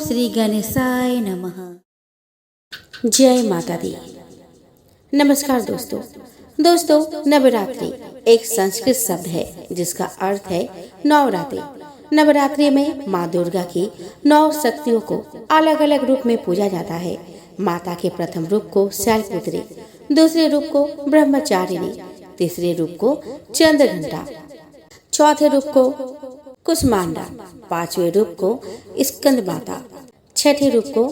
श्री गणेशाय नमः। जय माता दी। नमस्कार दोस्तों, नवरात्रि एक संस्कृत शब्द है जिसका अर्थ है नवरात्रि। नवरात्रि में माँ दुर्गा की 9 शक्तियों को अलग अलग रूप में पूजा जाता है। माता के प्रथम रूप को शैलपुत्री, दूसरे रूप को ब्रह्मचारिणी, तीसरे रूप को चंद्रघंटा, चौथे रूप को कुष्मांडा, पांचवें रूप को स्कंद माता, छठे रूप को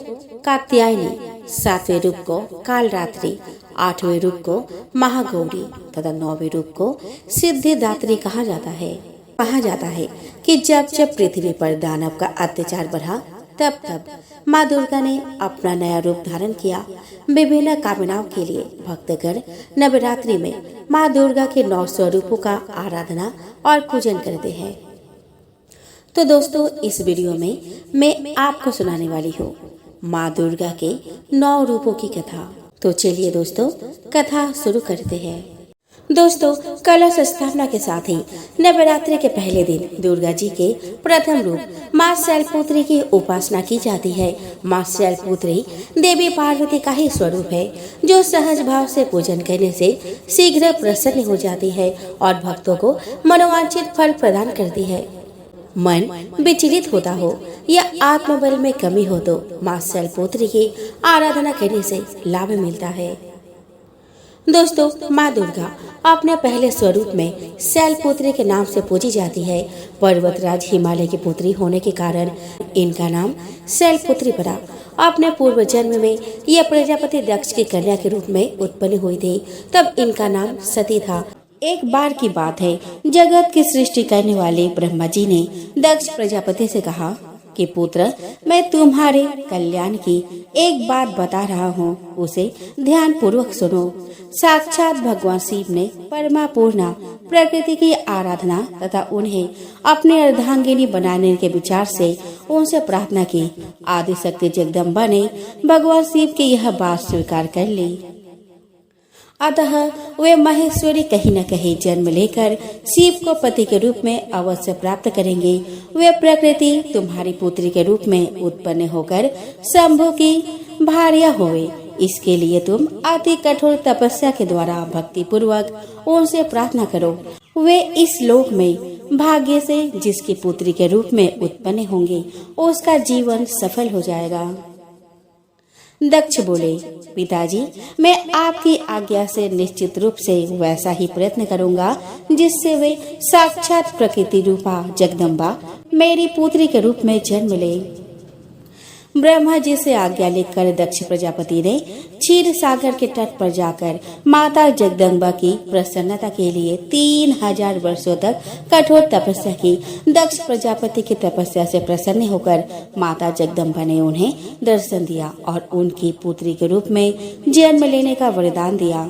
कात्यायनी, सातवें रूप को कालरात्रि, आठवें रूप को महागौरी तथा 9वें रूप को सिद्धिदात्री कहा जाता है कि जब पृथ्वी पर दानव का अत्याचार बढ़ा तब माँ दुर्गा ने अपना नया रूप धारण किया। विभिन्न कामनाओं के लिए भक्तगण नवरात्रि में माँ दुर्गा के 9 स्वरूपों का आराधना और पूजन करते हैं। तो दोस्तों, इस वीडियो में मैं आपको सुनाने वाली हूँ माँ दुर्गा के 9 रूपों की कथा। तो चलिए दोस्तों, कथा शुरू करते हैं। दोस्तों, कलश स्थापना के साथ ही नवरात्रि के पहले दिन दुर्गा जी के प्रथम रूप माँ शैलपुत्री की उपासना की जाती है। माँ शैलपुत्री देवी पार्वती का ही स्वरूप है जो सहज भाव से पूजन करने से शीघ्र प्रसन्न हो जाती है और भक्तों को मनोवांछित फल प्रदान करती है। मन विचलित होता हो या आत्मबल में कमी हो तो माँ शैलपुत्री की आराधना करने से लाभ मिलता है। दोस्तों, माँ दुर्गा अपने पहले स्वरूप में शैलपुत्री के नाम से पूजी जाती है। पर्वतराज हिमालय की पुत्री होने के कारण इनका नाम शैलपुत्री पड़ा। अपने पूर्व जन्म में यह प्रजापति दक्ष की कन्या के रूप में उत्पन्न हुई थी, तब इनका नाम सती था। एक बार की बात है, जगत की सृष्टि करने वाले ब्रह्मा जी ने दक्ष प्रजापति से कहा कि पुत्र, मैं तुम्हारे कल्याण की एक बात बता रहा हूँ, उसे ध्यान पूर्वक सुनो। साक्षात भगवान शिव ने परमा पूर्णा प्रकृति की आराधना तथा उन्हें अपनी अर्धांगिनी बनाने के विचार से उनसे प्रार्थना की। आदि शक्ति जगदम्बा ने भगवान शिव की यह बात स्वीकार कर ली। अतः वे महेश्वरी कहीं न कहीं जन्म लेकर शिव को पति के रूप में अवश्य प्राप्त करेंगे। वे प्रकृति तुम्हारी पुत्री के रूप में उत्पन्न होकर शंभु की भार्या होवे। इसके लिए तुम अति कठोर तपस्या के द्वारा भक्ति पूर्वक उनसे प्रार्थना करो। वे इस लोक में भाग्य से जिसकी पुत्री के रूप में उत्पन्न होंगे उसका जीवन सफल हो जाएगा। दक्ष बोले, पिताजी, मैं आपकी आज्ञा से निश्चित रूप से वैसा ही प्रयत्न करूंगा जिससे वे साक्षात प्रकृति रूपा जगदम्बा मेरी पुत्री के रूप में जन्म ले। ब्रह्मा जी से आज्ञा लेकर दक्ष प्रजापति ने क्षीर सागर के तट पर जाकर माता जगदम्बा की प्रसन्नता के लिए 3000 वर्षों तक कठोर तपस्या की। दक्ष प्रजापति की तपस्या से प्रसन्न होकर माता जगदम्बा ने उन्हें दर्शन दिया और उनकी पुत्री के रूप में जन्म लेने का वरदान दिया।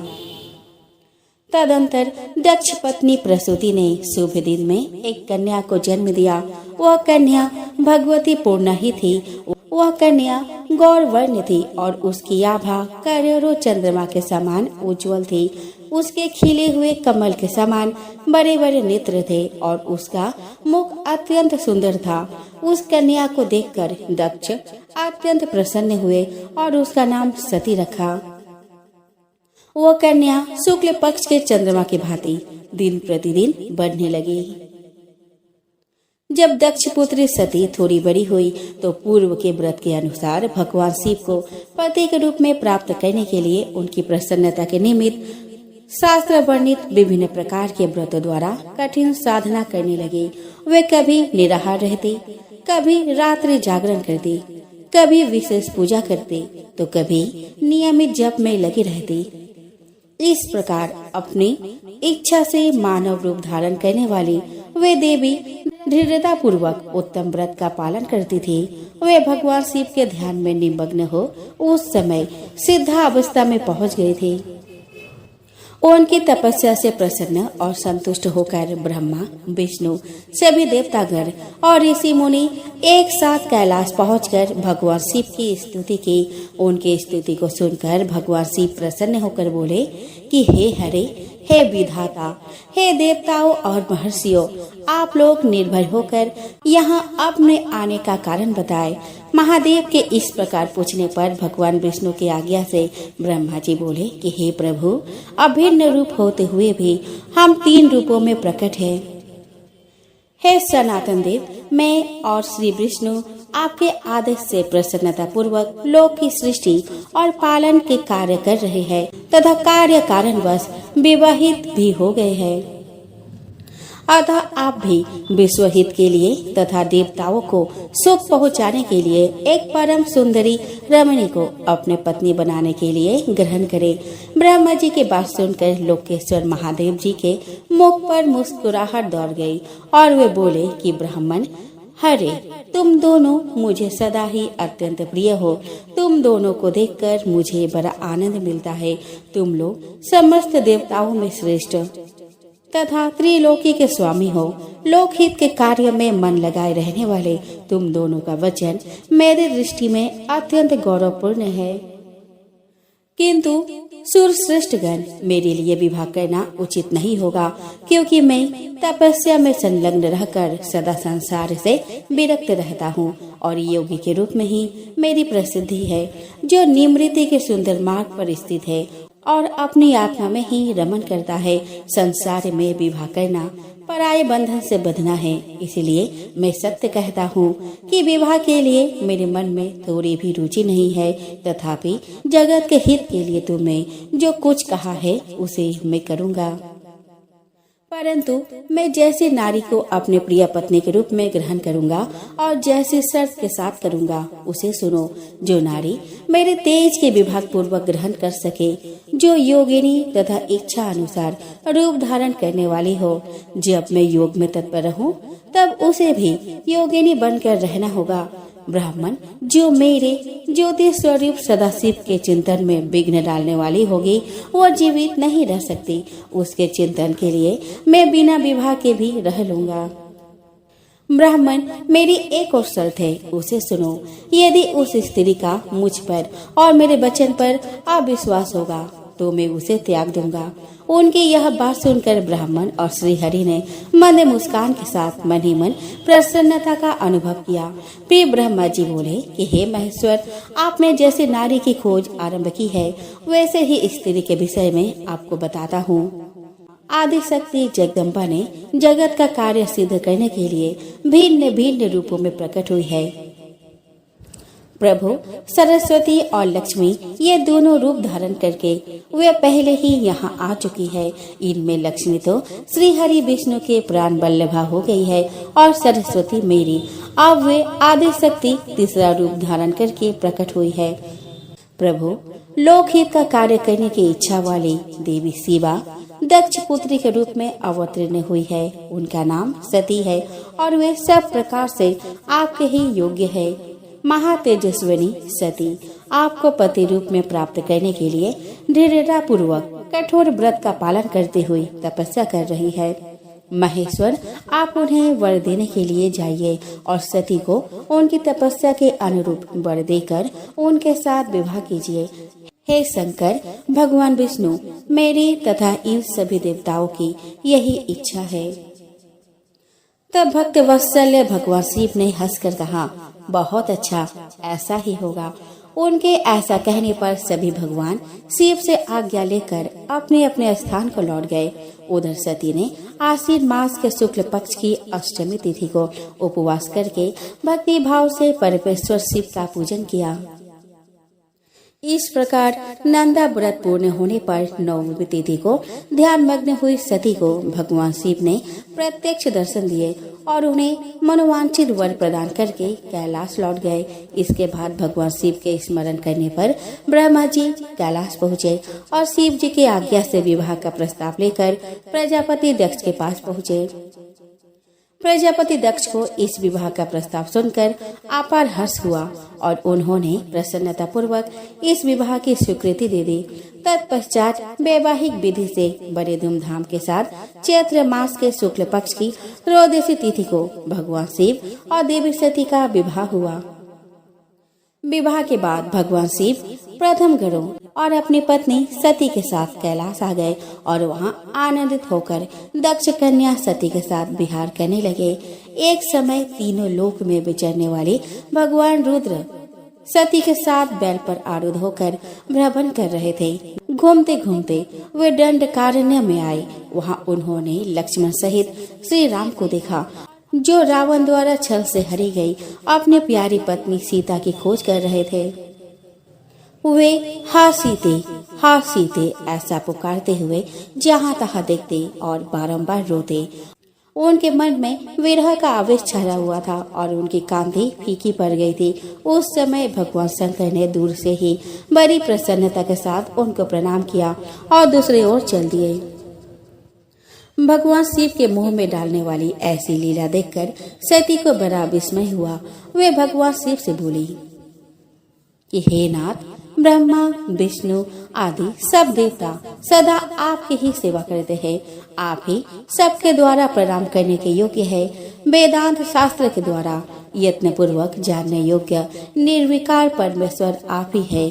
तदंतर दक्ष पत्नी प्रसूति ने शुभ दिन में एक कन्या को जन्म दिया। वह कन्या भगवती पूर्णा ही थी। वह कन्या गौर वर्ण थी और उसकी आभा करोड़ों चंद्रमा के समान उज्जवल थी। उसके खिले हुए कमल के समान बड़े बड़े नेत्र थे और उसका मुख अत्यंत सुंदर था। उस कन्या को देखकर दक्ष अत्यंत प्रसन्न हुए और उसका नाम सती रखा। वो कन्या शुक्ल पक्ष के चंद्रमा की भांति दिन प्रतिदिन बढ़ने लगी। जब दक्ष पुत्री सती थोड़ी बड़ी हुई तो पूर्व के व्रत के अनुसार भगवान शिव को पति के रूप में प्राप्त करने के लिए उनकी प्रसन्नता के निमित्त शास्त्र वर्णित विभिन्न प्रकार के व्रतों द्वारा कठिन साधना करने लगे। वे कभी निराहार रहते, कभी रात्रि जागरण करते, कभी विशेष पूजा करते तो कभी नियमित जप में लगे रहते। इस प्रकार अपनी इच्छा से मानव रूप धारण करने वाली वे देवी दृढ़ता पूर्वक उत्तम व्रत का पालन करती थी। वे भगवान शिव के ध्यान में निमग्न हो उस समय सिद्धा अवस्था में पहुंच गए थे। उनकी तपस्या से प्रसन्न और संतुष्ट होकर ब्रह्मा, विष्णु, सभी देवतागण और ऋषि मुनि एक साथ कैलाश पहुंचकर भगवान शिव की स्तुति की। उनकी स्तुति को सुनकर भगवान शिव प्रसन्न होकर बोले कि हे हरे, हे विधाता, हे देवताओं और महर्षियों, आप लोग निर्भय होकर यहाँ अपने आने का कारण बताएं। महादेव के इस प्रकार पूछने पर भगवान विष्णु की आज्ञा से ब्रह्मा जी बोले कि हे प्रभु, अभिन्न रूप होते हुए भी हम 3 रूपों में प्रकट हैं। हे सनातन देव, मैं और श्री विष्णु आपके आदेश से प्रसन्नता पूर्वक लोक की सृष्टि और पालन के कार्य कर रहे हैं तथा कार्य कारणवश विवाहित भी हो गए हैं। अतः आप भी विश्व हित के लिए तथा देवताओं को सुख पहुंचाने के लिए एक परम सुंदरी रमणी को अपने पत्नी बनाने के लिए ग्रहण करें। ब्रह्मा जी की बात सुनकर लोकेश्वर महादेव जी के मुख पर मुस्कुराहट दौड़ गई और वे बोले कि ब्राह्मण, हरे, तुम दोनों मुझे सदा ही अत्यंत प्रिय हो। तुम दोनों को देखकर मुझे बड़ा आनंद मिलता है। तुम लोग समस्त देवताओं में श्रेष्ठ तथा त्रिलोकी के स्वामी हो। लोकहित के कार्य में मन लगाए रहने वाले तुम दोनों का वचन मेरी दृष्टि में अत्यंत गौरवपूर्ण है। किंतु सूरश्रेष्ठ गण, मेरे लिए विवाह करना उचित नहीं होगा, क्योंकि मैं तपस्या में संलग्न रहकर सदा संसार से विरक्त रहता हूँ और योगी के रूप में ही मेरी प्रसिद्धि है, जो निमृति के सुंदर मार्ग पर स्थित है और अपनी आत्मा में ही रमन करता है। संसार में विवाह करना पराये बंधन से बंधना है। इसलिए मैं सत्य कहता हूँ कि विवाह के लिए मेरे मन में थोड़ी भी रुचि नहीं है। तथापि जगत के हित के लिए तुमने जो कुछ कहा है उसे मैं करूँगा। परंतु मैं जैसे नारी को अपने प्रिय पत्नी के रूप में ग्रहण करूंगा और जैसे शर्त के साथ करूंगा उसे सुनो। जो नारी मेरे तेज के विभाग पूर्वक ग्रहण कर सके, जो योगिनी तथा इच्छा अनुसार रूप धारण करने वाली हो, जब मैं योग में तत्पर रहूं तब उसे भी योगिनी बनकर रहना होगा। ब्राह्मण, जो मेरे ज्योति स्वरूप सदाशिव के चिंतन में विघ्न डालने वाली होगी, वह जीवित नहीं रह सकती। उसके चिंतन के लिए मैं बिना विवाह के भी रह लूंगा। ब्राह्मण, मेरी एक और शर्त है, उसे सुनो। यदि उस स्त्री का मुझ पर और मेरे वचन पर अविश्वास होगा तो मैं उसे त्याग दूंगा। उनकी यह बात सुनकर ब्राह्मण और श्री हरि ने मंद मुस्कान के साथ मन ही मन प्रसन्नता का अनुभव किया। फिर ब्रह्मा जी बोले कि हे महेश्वर, आपने जैसे नारी की खोज आरंभ की है, वैसे ही स्त्री के विषय में आपको बताता हूँ। आदि शक्ति जगदम्बा ने जगत का कार्य सिद्ध करने के लिए भिन्न भिन्न रूपों में प्रकट हुई है। प्रभु सरस्वती और लक्ष्मी, ये दोनों रूप धारण करके वे पहले ही यहाँ आ चुकी है। इनमें लक्ष्मी तो श्री हरि विष्णु के प्राण वल्लभा हो गई है और सरस्वती मेरी। अब वे आदि शक्ति तीसरा रूप धारण करके प्रकट हुई है। प्रभु, लोकहित का कार्य करने की इच्छा वाली देवी शिवा दक्ष पुत्री के रूप में अवतीर्ण हुई है। उनका नाम सती है और वे सब प्रकार से आपके ही योग्य है। महातेजस्विनी सती आपको पति रूप में प्राप्त करने के लिए दृढ़ता पूर्वक कठोर व्रत का पालन करते हुए तपस्या कर रही है। महेश्वर, आप उन्हें वर देने के लिए जाइए और सती को उनकी तपस्या के अनुरूप वर देकर उनके साथ विवाह कीजिए। हे शंकर, भगवान विष्णु, मेरी तथा इन सभी देवताओं की यही इच्छा है। तब भक्त वत्सल्य भगवान शिव ने हंसकर कहा, बहुत अच्छा, ऐसा ही होगा। उनके ऐसा कहने पर सभी भगवान शिव से आज्ञा लेकर अपने अपने स्थान को लौट गए। उधर सती ने आश्विन मास के शुक्ल पक्ष की अष्टमी तिथि को उपवास करके भक्ति भाव से परमेश्वर शिव का पूजन किया। इस प्रकार नंदा व्रत पूर्ण होने पर नवमी तिथि को ध्यान मग्न हुई सती को भगवान शिव ने प्रत्यक्ष दर्शन दिए और उन्हें मनोवांछित वर प्रदान करके कैलाश लौट गए। इसके बाद भगवान शिव के स्मरण करने पर ब्रह्मा जी कैलाश पहुँचे और शिव जी की आज्ञा से विवाह का प्रस्ताव लेकर प्रजापति दक्ष के पास पहुँचे। प्रजापति दक्ष को इस विवाह का प्रस्ताव सुनकर अपार हर्ष हुआ और उन्होंने प्रसन्नता पूर्वक इस विवाह की स्वीकृति दे दी। तत्पश्चात वैवाहिक विधि से बड़े धूमधाम के साथ चैत्र मास के शुक्ल पक्ष की त्रयोदशी तिथि को भगवान शिव और देवी सती का विवाह हुआ। विवाह के बाद भगवान शिव प्रथम गरुड़ और अपनी पत्नी सती के साथ कैलाश आ गए और वहां आनंदित होकर दक्ष कन्या सती के साथ विहार करने लगे। एक समय तीनों लोक में विचरने वाले भगवान रुद्र सती के साथ बैल पर आरूढ़ होकर भ्रमण कर रहे थे। घूमते घूमते वे दंडकारण्य में आए। वहाँ उन्होंने लक्ष्मण सहित श्री राम को देखा, जो रावण द्वारा छल से हरी गई अपनी प्यारी पत्नी सीता की खोज कर रहे थे। वे हा सीते ऐसा पुकारते हुए जहाँ तहाँ देखते और बारंबार रोते। उनके मन में विरह का आवेश छाया हुआ था और उनकी कांति फीकी पड़ गई थी। उस समय भगवान शंकर ने दूर से ही बड़ी प्रसन्नता के साथ उनको प्रणाम किया और दूसरी ओर चल दिए। भगवान शिव के मुंह में डालने वाली ऐसी लीला देखकर सती को बड़ा विस्मय हुआ। वे भगवान शिव से बोली कि हे नाथ, ब्रह्मा विष्णु आदि सब देवता सदा आपकी ही सेवा करते हैं। आप ही सबके द्वारा प्रणाम करने के योग्य है। वेदांत शास्त्र के द्वारा यत्न पूर्वक जानने योग्य निर्विकार परमेश्वर आप ही है।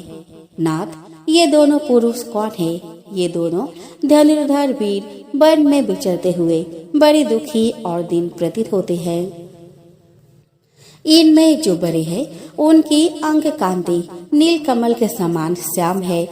नाथ, ये दोनों पुरुष कौन है? ये दोनों धनुर्धर वीर वन में विचरते हुए बड़ी दुखी और दीन प्रतीत होते हैं। इनमें जो बड़े हैं उनकी अंग कांति नील कमल के समान श्याम है।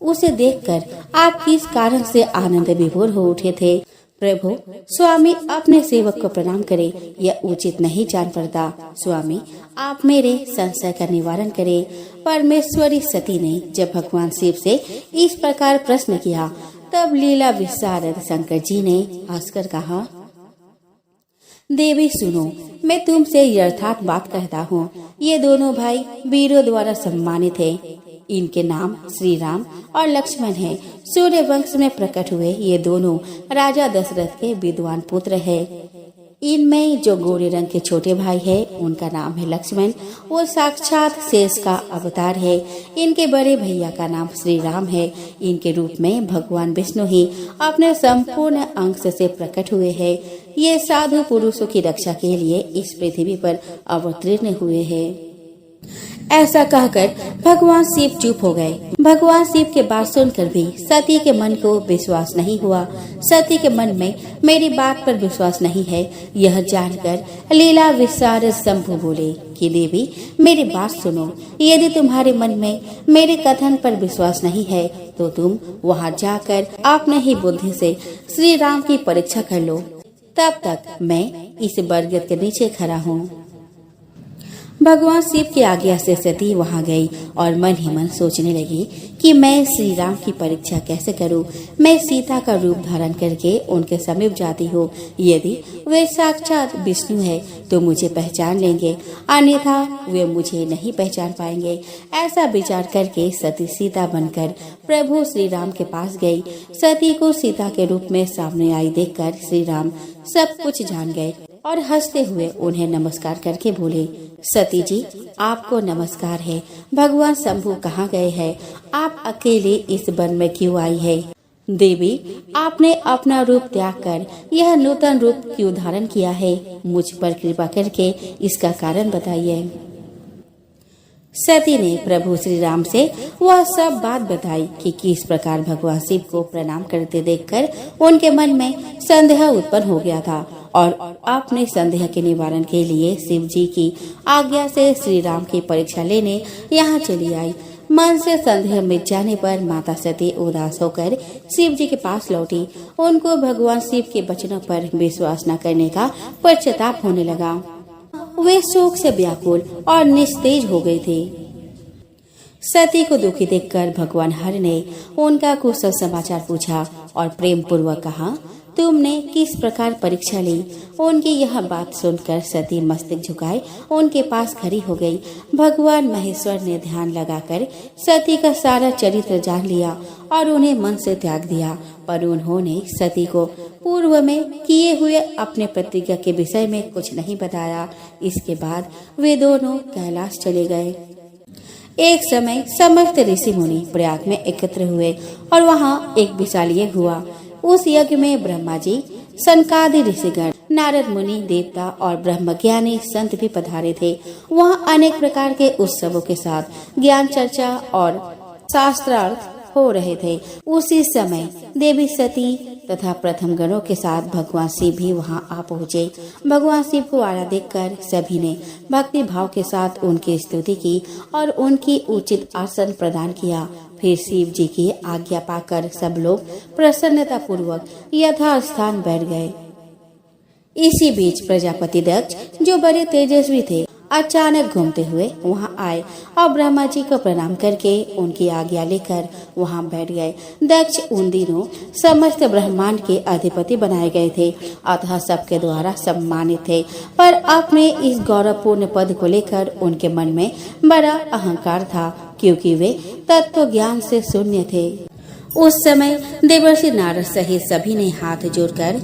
उसे देखकर आप किस कारण से आनंद विभोर हो उठे थे? प्रभु, स्वामी अपने सेवक को प्रणाम करे, यह उचित नहीं जान पड़ता। स्वामी, आप मेरे संशय का निवारण करे। परमेश्वरी सती ने जब भगवान शिव से इस प्रकार प्रश्न किया, तब लीला विशारद शंकर जी ने हंसकर कहा, देवी सुनो, मैं तुमसे यथार्थ बात कहता हूँ। ये दोनों भाई वीरों द्वारा सम्मानित हैं। इनके नाम श्री राम और लक्ष्मण हैं। सूर्य वंश में प्रकट हुए ये दोनों राजा दशरथ के विद्वान पुत्र हैं। इनमें जो गोरे रंग के छोटे भाई है उनका नाम है लक्ष्मण। वो साक्षात शेष का अवतार है। इनके बड़े भैया का नाम श्री राम है। इनके रूप में भगवान विष्णु ही अपने संपूर्ण अंश से प्रकट हुए हैं। ये साधु पुरुषों की रक्षा के लिए इस पृथ्वी पर अवतीर्ण हुए हैं। ऐसा कहकर भगवान शिव चुप हो गए। भगवान शिव के बात सुनकर भी सती के मन को विश्वास नहीं हुआ। सती के मन में मेरी बात पर विश्वास नहीं है, यह जानकर लीला विशारद शंभु बोले कि देवी, मेरी बात सुनो। यदि तुम्हारे मन में मेरे कथन पर विश्वास नहीं है तो तुम वहां जाकर अपने ही बुद्धि से श्री राम की परीक्षा कर लो। तब तक मैं इस बरगद के नीचे खड़ा हूँ। भगवान शिव की आज्ञा से सती वहां गई और मन ही मन सोचने लगी कि मैं श्री राम की परीक्षा कैसे करूं। मैं सीता का रूप धारण करके उनके समीप जाती हूँ। यदि वे साक्षात विष्णु है तो मुझे पहचान लेंगे, अन्यथा वे मुझे नहीं पहचान पाएंगे। ऐसा विचार करके सती सीता बनकर प्रभु श्री राम के पास गई। सती को सीता के रूप में सामने आई देखकर श्री राम सब कुछ जान गए और हंसते हुए उन्हें नमस्कार करके बोले, सती जी, आपको नमस्कार है। भगवान शंभु कहाँ गए हैं? आप अकेले इस वन में क्यों आई है? देवी, आपने अपना रूप त्याग कर यह नूतन रूप क्यों धारण किया है? मुझ पर कृपा करके इसका कारण बताइए। सती ने प्रभु श्री राम से वह सब बात बताई कि किस प्रकार भगवान शिव को प्रणाम करते देखकर उनके मन में संदेह उत्पन्न हो गया था और अपने संदेह के निवारण के लिए शिव जी की आज्ञा से श्री राम की परीक्षा लेने यहाँ चली आई। मन से संदेह मिट जाने पर माता सती उदास होकर शिव जी के पास लौटी। उनको भगवान शिव के वचनों पर विश्वास न करने का पश्चाताप होने लगा। वे शोक से व्याकुल और निस्तेज हो गए थे। सती को दुखी देखकर भगवान हरि ने उनका कुशल समाचार पूछा और प्रेम पूर्वक कहा, तुमने किस प्रकार परीक्षा ली? उनकी यह बात सुनकर सती मस्तक झुकाए उनके पास खड़ी हो गई। भगवान महेश्वर ने ध्यान लगाकर सती का सारा चरित्र जान लिया और उन्हें मन से त्याग दिया, पर उन्होंने सती को पूर्व में किए हुए अपने प्रतिज्ञा के विषय में कुछ नहीं बताया। इसके बाद वे दोनों कैलाश चले गए। एक समय समस्त ऋषि मुनि प्रयाग में एकत्र हुए और वहाँ एक विशाल यज्ञ हुआ। उस यज्ञ में ब्रह्मा जी, सनकादि ऋषिगण, नारद मुनि, देवता और ब्रह्मज्ञानी संत भी पधारे थे। वहाँ अनेक प्रकार के उत्सवों के साथ ज्ञान चर्चा और शास्त्रार्थ हो रहे थे। उसी समय देवी सती तथा प्रथम गणों के साथ भगवान शिव भी वहां आ पहुँचे। भगवान शिव को आया देखकर सभी ने भक्ति भाव के साथ उनकी स्तुति की और उनकी उचित आसन प्रदान किया। फिर शिव जी की आज्ञा पाकर सब लोग प्रसन्नता पूर्वक यथास्थान बैठ गए। इसी बीच प्रजापति दक्ष, जो बड़े तेजस्वी थे, अचानक घूमते हुए वहां आए और ब्रह्मा जी को प्रणाम करके उनकी आज्ञा लेकर वहां बैठ गए। दक्ष उन दिनों समस्त ब्रह्मांड के अधिपति बनाए गए थे, अतः सबके द्वारा सम्मानित थे, पर अपने इस गौरवपूर्ण पद को लेकर उनके मन में बड़ा अहंकार था, क्योंकि वे तत्व ज्ञान से शून्य थे। उस समय देवर्षि नारद सहित सभी ने हाथ जोड़कर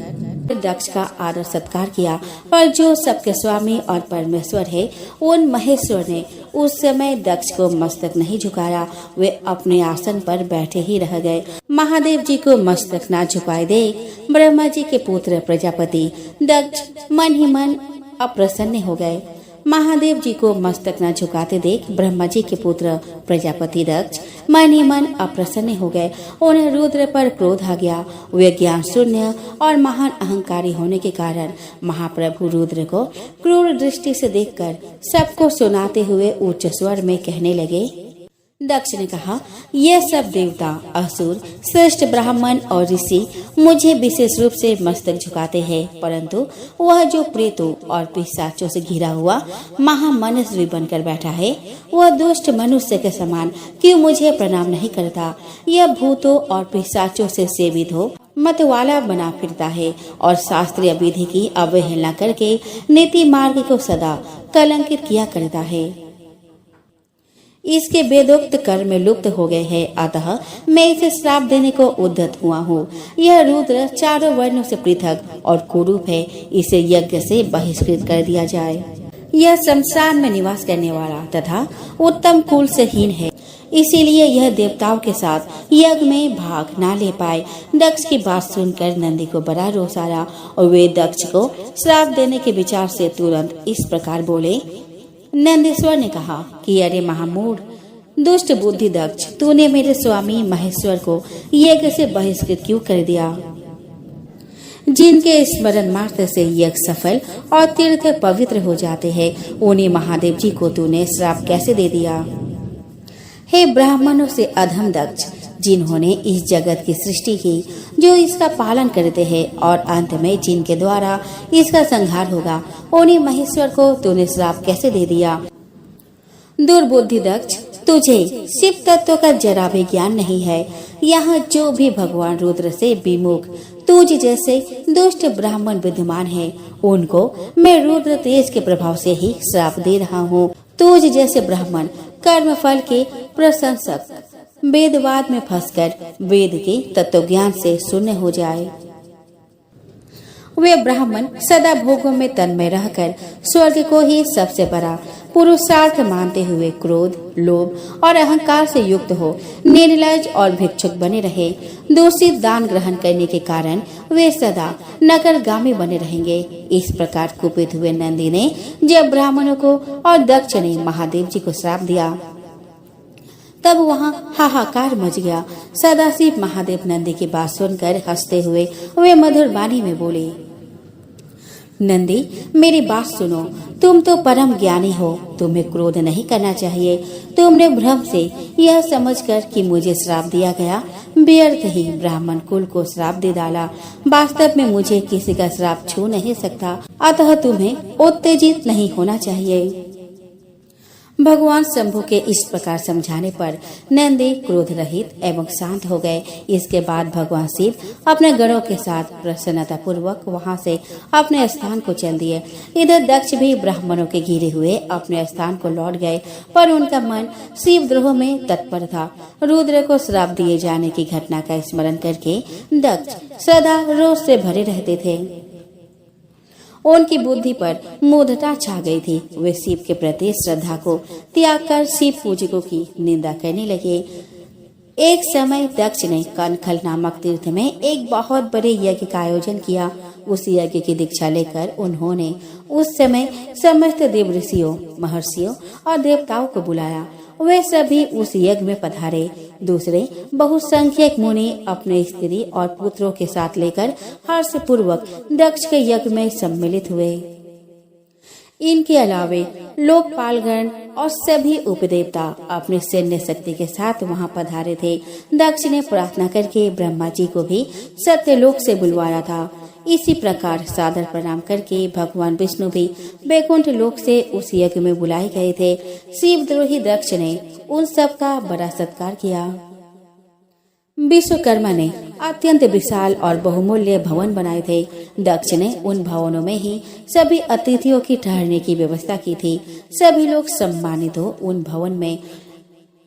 दक्ष का आदर सत्कार किया, पर जो सबके स्वामी और परमेश्वर है, उन महेश्वर ने उस समय दक्ष को मस्तक नहीं झुकाया। वे अपने आसन पर बैठे ही रह गए। महादेव जी को मस्तक न झुकाए देख ब्रह्मा जी के पुत्र प्रजापति दक्ष मन ही मन अप्रसन्न हो गए। महादेव जी को मस्तक न झुकाते देख ब्रह्मा जी के पुत्र प्रजापति दक्ष मन ही मन अप्रसन्न हो गए। उन्हें रुद्र पर क्रोध आ गया। वे ज्ञान शून्य और महान अहंकारी होने के कारण महाप्रभु रुद्र को क्रूर दृष्टि से देखकर सबको सुनाते हुए उच्च स्वर में कहने लगे। दक्ष ने कहा, ये सब देवता, असुर, श्रेष्ठ ब्राह्मण और ऋषि मुझे विशेष रूप से मस्तक झुकाते हैं, परंतु वह जो प्रेतों और पिशाचों से घिरा हुआ महामनुष्य बनकर बैठा है, वह दुष्ट मनुष्य के समान क्यों मुझे प्रणाम नहीं करता। यह भूतों और पिशाचों से सेवित हो मतवाला बना फिरता है और शास्त्रीय विधि की अवहेलना करके नीति मार्ग को सदा कलंकित किया करता है। इसके वेदोक्त कर्म में लुप्त हो गए हैं, अतः मैं इसे श्राप देने को उद्यत हुआ हूँ। यह रुद्र चारों वर्णों से पृथक और कुरूप है, इसे यज्ञ से बहिष्कृत कर दिया जाए। यह शमशान में निवास करने वाला तथा उत्तम कुल से हीन है, इसीलिए यह देवताओं के साथ यज्ञ में भाग ना ले पाए। दक्ष की बात सुनकर नंदी को बड़ा रोष आया और वे दक्ष को श्राप देने के विचार से तुरंत इस प्रकार बोले। नंदीश्वर ने कहा कि अरे महामूढ़, दुष्ट बुद्धि दक्ष, तूने मेरे स्वामी महेश्वर को यज्ञ से बहिष्कृत क्यों कर दिया? जिनके स्मरण मात्र से यज्ञ सफल और तीर्थ पवित्र हो जाते हैं, उन्हीं महादेव जी को तूने श्राप कैसे दे दिया? हे ब्राह्मणों से अधम दक्ष, जिन्होंने इस जगत की सृष्टि की, जो इसका पालन करते हैं और अंत में जिनके द्वारा इसका संहार होगा, उन्हीं महेश्वर को तूने श्राप कैसे दे दिया? दुर्बुद्धि दक्ष, तुझे शिव तत्व का जरा भी ज्ञान नहीं है। यहाँ जो भी भगवान रुद्र से विमुख तुझ जैसे दुष्ट ब्राह्मण विद्यमान है, उनको मैं रुद्र तेज के प्रभाव से ही श्राप दे रहा हूँ। तुझ जैसे ब्राह्मण कर्म फल के प्रशंसक वेदवाद में फंसकर वेद के तत्व ज्ञान से शून्य हो जाए। वे ब्राह्मण सदा भोगों में तन्मय रहकर स्वर्ग को ही सबसे बड़ा पुरुषार्थ मानते हुए क्रोध, लोभ और अहंकार से युक्त हो निर्लज और भिक्षुक बने रहे। दूषित दान ग्रहण करने के कारण वे सदा नगरगामी बने रहेंगे। इस प्रकार कुपित हुए नंदी ने जब ब्राह्मणों को और दक्ष ने महादेव जी को श्राप दिया, तब वहाँ हाहाकार मच गया। सदाशिव महादेव नंदी की बात सुनकर हंसते हुए वे मधुर वाणी में बोले, नंदी, मेरी बात सुनो, तुम तो परम ज्ञानी हो, तुम्हें क्रोध नहीं करना चाहिए। तुमने भ्रम से यह समझकर कि मुझे श्राप दिया गया, व्यर्थ ही ब्राह्मण कुल को श्राप दे डाला। वास्तव में मुझे किसी का श्राप छू नहीं सकता, अतः तुम्हें उत्तेजित नहीं होना चाहिए। भगवान शंभु के इस प्रकार समझाने पर नंदी क्रोध रहित एवं शांत हो गए। इसके बाद भगवान शिव अपने गणों के साथ प्रसन्नता पूर्वक वहां से अपने स्थान को चल दिए। इधर दक्ष भी ब्राह्मणों के घिरे हुए अपने स्थान को लौट गए, पर उनका मन शिव द्रोह में तत्पर था। रुद्र को श्राप दिए जाने की घटना का स्मरण करके दक्ष सदा रोष से भरे रहते थे। उनकी बुद्धि पर मूढ़ता छा गई थी। वे शिव के प्रति श्रद्धा को त्याग कर शिव पूजकों की निंदा करने लगे। एक समय दक्ष ने कनखल नामक तीर्थ में एक बहुत बड़े यज्ञ का आयोजन किया। उस यज्ञ की दीक्षा लेकर उन्होंने उस समय समस्त देव ऋषियों, महर्षियों और देवताओं को बुलाया। वे सभी उस यज्ञ में पधारे। दूसरे बहुसंख्यक मुनि अपने स्त्री और पुत्रों के साथ लेकर हर्ष पूर्वक दक्ष के यज्ञ में सम्मिलित हुए। इनके अलावे लोकपालगण और सभी उपदेवता अपने सैन्य शक्ति के साथ वहां पधारे थे। दक्ष ने प्रार्थना करके ब्रह्मा जी को भी सत्यलोक से बुलवाया था। इसी प्रकार सादर प्रणाम करके भगवान विष्णु भी वैकुंठ लोक से उस यज्ञ में बुलाए गए थे। शिवद्रोही दक्ष ने उन सब का बड़ा सत्कार किया। विश्वकर्मा ने अत्यंत विशाल और बहुमूल्य भवन बनाए थे। दक्ष ने उन भवनों में ही सभी अतिथियों की ठहरने की व्यवस्था की थी। सभी लोग सम्मानित हो उन भवन में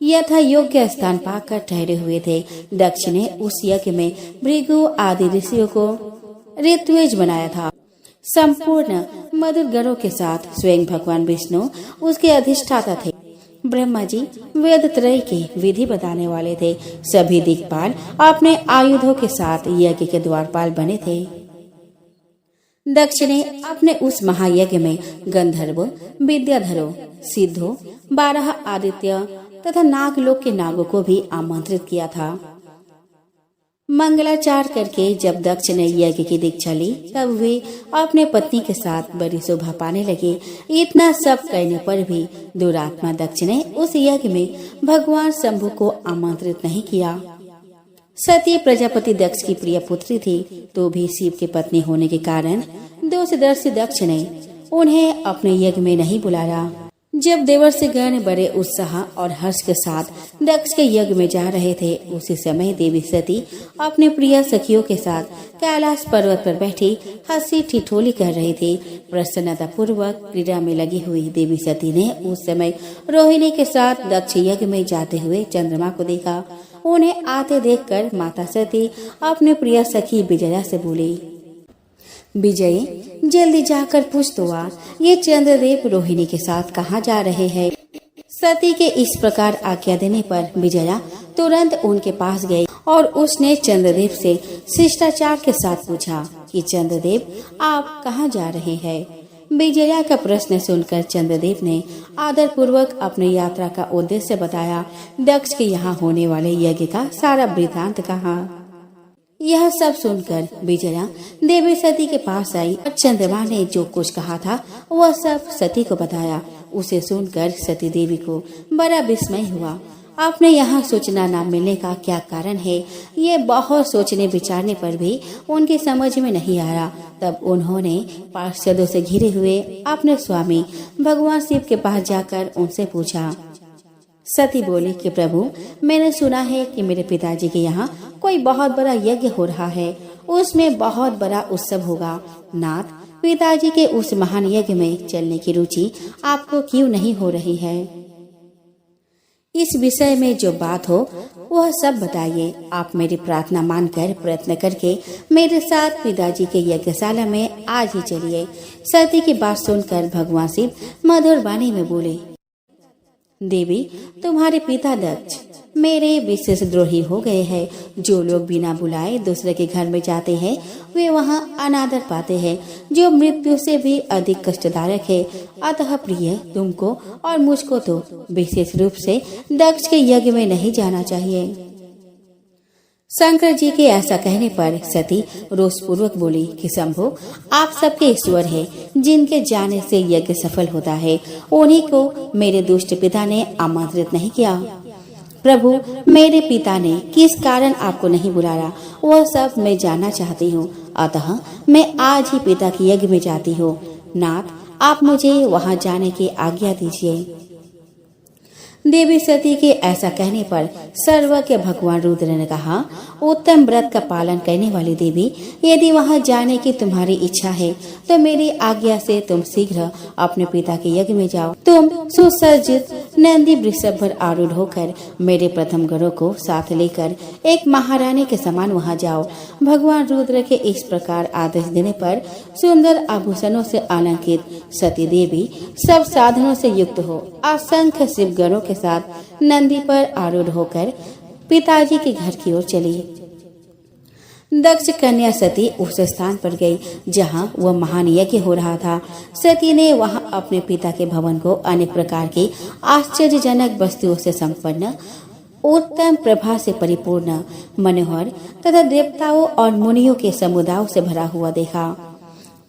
यथा योग्य स्थान पाकर ठहरे हुए थे। दक्ष ने उस यज्ञ में भृगु आदि ऋषियों को ऋत्विज बनाया था। संपूर्ण मधुर गणों के साथ स्वयं भगवान विष्णु उसके अधिष्ठाता थे। ब्रह्मा जी वेद त्रय की विधि बताने वाले थे। सभी दिक्पाल अपने आयुधों के साथ यज्ञ के द्वारपाल बने थे। दक्ष ने अपने उस महायज्ञ में गंधर्वों, विद्याधरों, सिद्धों, 12 आदित्य तथा नागलोक के नागों को भी आमंत्रित किया था। मंगलाचार करके जब दक्ष ने यज्ञ की दीक्षा ली तब वे अपने पत्नी के साथ बड़ी शोभा पाने लगे। इतना सब करने पर भी दुरात्मा दक्ष ने उस यज्ञ में भगवान शंभु को आमंत्रित नहीं किया। सती प्रजापति दक्ष की प्रिय पुत्री थी, तो भी शिव की पत्नी होने के कारण दोषदर्शी दक्ष ने उन्हें अपने यज्ञ में नहीं बुलाया। जब देवर्षि गण बड़े उत्साह और हर्ष के साथ दक्ष के यज्ञ में जा रहे थे, उसी समय देवी सती अपने प्रिय सखियों के साथ कैलाश पर्वत पर बैठी हंसी ठिठोली कर रही थी। प्रसन्नता पूर्वक क्रीड़ा में लगी हुई देवी सती ने उस समय रोहिणी के साथ दक्ष यज्ञ में जाते हुए चंद्रमा को देखा। उन्हें आते देखकर माता सती अपने प्रिय सखी विजया से बोली, विजय जल्दी जाकर पूछ तो आ, ये चंद्रदेव रोहिणी के साथ कहाँ जा रहे हैं। सती के इस प्रकार आज्ञा देने पर विजया तुरंत उनके पास गई और उसने चंद्रदेव से शिष्टाचार के साथ पूछा कि चंद्रदेव आप कहाँ जा रहे हैं। विजया का प्रश्न सुनकर चंद्रदेव ने आदर पूर्वक अपनी यात्रा का उद्देश्य बताया। दक्ष के यहाँ होने वाले यज्ञ का सारा वृतांत कहा। यह सब सुनकर विजया देवी सती के पास आई और चंद्रमा ने जो कुछ कहा था वह सब सती को बताया। उसे सुनकर सती देवी को बड़ा विस्मय हुआ। अपने यहाँ सूचना न मिलने का क्या कारण है, ये बहुत सोचने विचारने पर भी उनकी समझ में नहीं आया। तब उन्होंने पार्षदों से घिरे हुए अपने स्वामी भगवान शिव के पास जाकर उनसे पूछा। सती बोली कि प्रभु, मैंने सुना है कि मेरे पिताजी के यहाँ कोई बहुत बड़ा यज्ञ हो रहा है, उसमें बहुत बड़ा उत्सव होगा। नाथ, पिताजी के उस महान यज्ञ में चलने की रुचि आपको क्यों नहीं हो रही है? इस विषय में जो बात हो वह सब बताइए। आप मेरी प्रार्थना मानकर प्रयत्न करके मेरे साथ पिताजी के यज्ञशाला में आज ही चलिए। सती की बात सुनकर भगवान शिव मधुर वाणी में बोले, देवी, तुम्हारे पिता दक्ष मेरे विशेष द्रोही हो गए हैं। जो लोग बिना बुलाए दूसरे के घर में जाते हैं वे वहाँ अनादर पाते हैं, जो मृत्यु से भी अधिक कष्टदायक है। अतः प्रिय, तुमको और मुझको तो विशेष रूप से दक्ष के यज्ञ में नहीं जाना चाहिए। शंकर जी के ऐसा कहने पर सती रोषपूर्वक बोली कि शंभु, आप सबके ईश्वर हैं, जिनके जाने से यज्ञ सफल होता है, उन्हीं को मेरे दुष्ट पिता ने आमंत्रित नहीं किया। प्रभु, मेरे पिता ने किस कारण आपको नहीं बुलाया वह सब मैं जानना चाहती हूँ। अतः मैं आज ही पिता के यज्ञ में जाती हूँ। नाथ, आप मुझे वहाँ जाने की आज्ञा दीजिए। देवी सती के ऐसा कहने पर सर्वज्ञ भगवान रुद्र ने कहा, उत्तम व्रत का पालन करने वाली देवी, यदि वहाँ जाने की तुम्हारी इच्छा है तो मेरी आज्ञा से तुम शीघ्र अपने पिता के यज्ञ में जाओ। तुम सुसज्जित नंदी वृषभ पर आरूढ़ होकर मेरे प्रथम गणों को साथ लेकर एक महारानी के समान वहाँ जाओ। भगवान रुद्र के इस प्रकार आदेश देने पर सुंदर आभूषणों से अलंकृत सती देवी सब साधनों से युक्त हो असंख्य शिव गणों के साथ नंदी पर आरूढ़ होकर पिताजी के घर की ओर चली। दक्ष कन्या सती उस स्थान पर गई जहां वह महान यज्ञ हो रहा था। सती ने वहां अपने पिता के भवन को अनेक प्रकार की आश्चर्यजनक वस्तुओं से संपन्न, उत्तम प्रभा से परिपूर्ण, मनोहर तथा देवताओं और मुनियों के समुदायों से भरा हुआ देखा।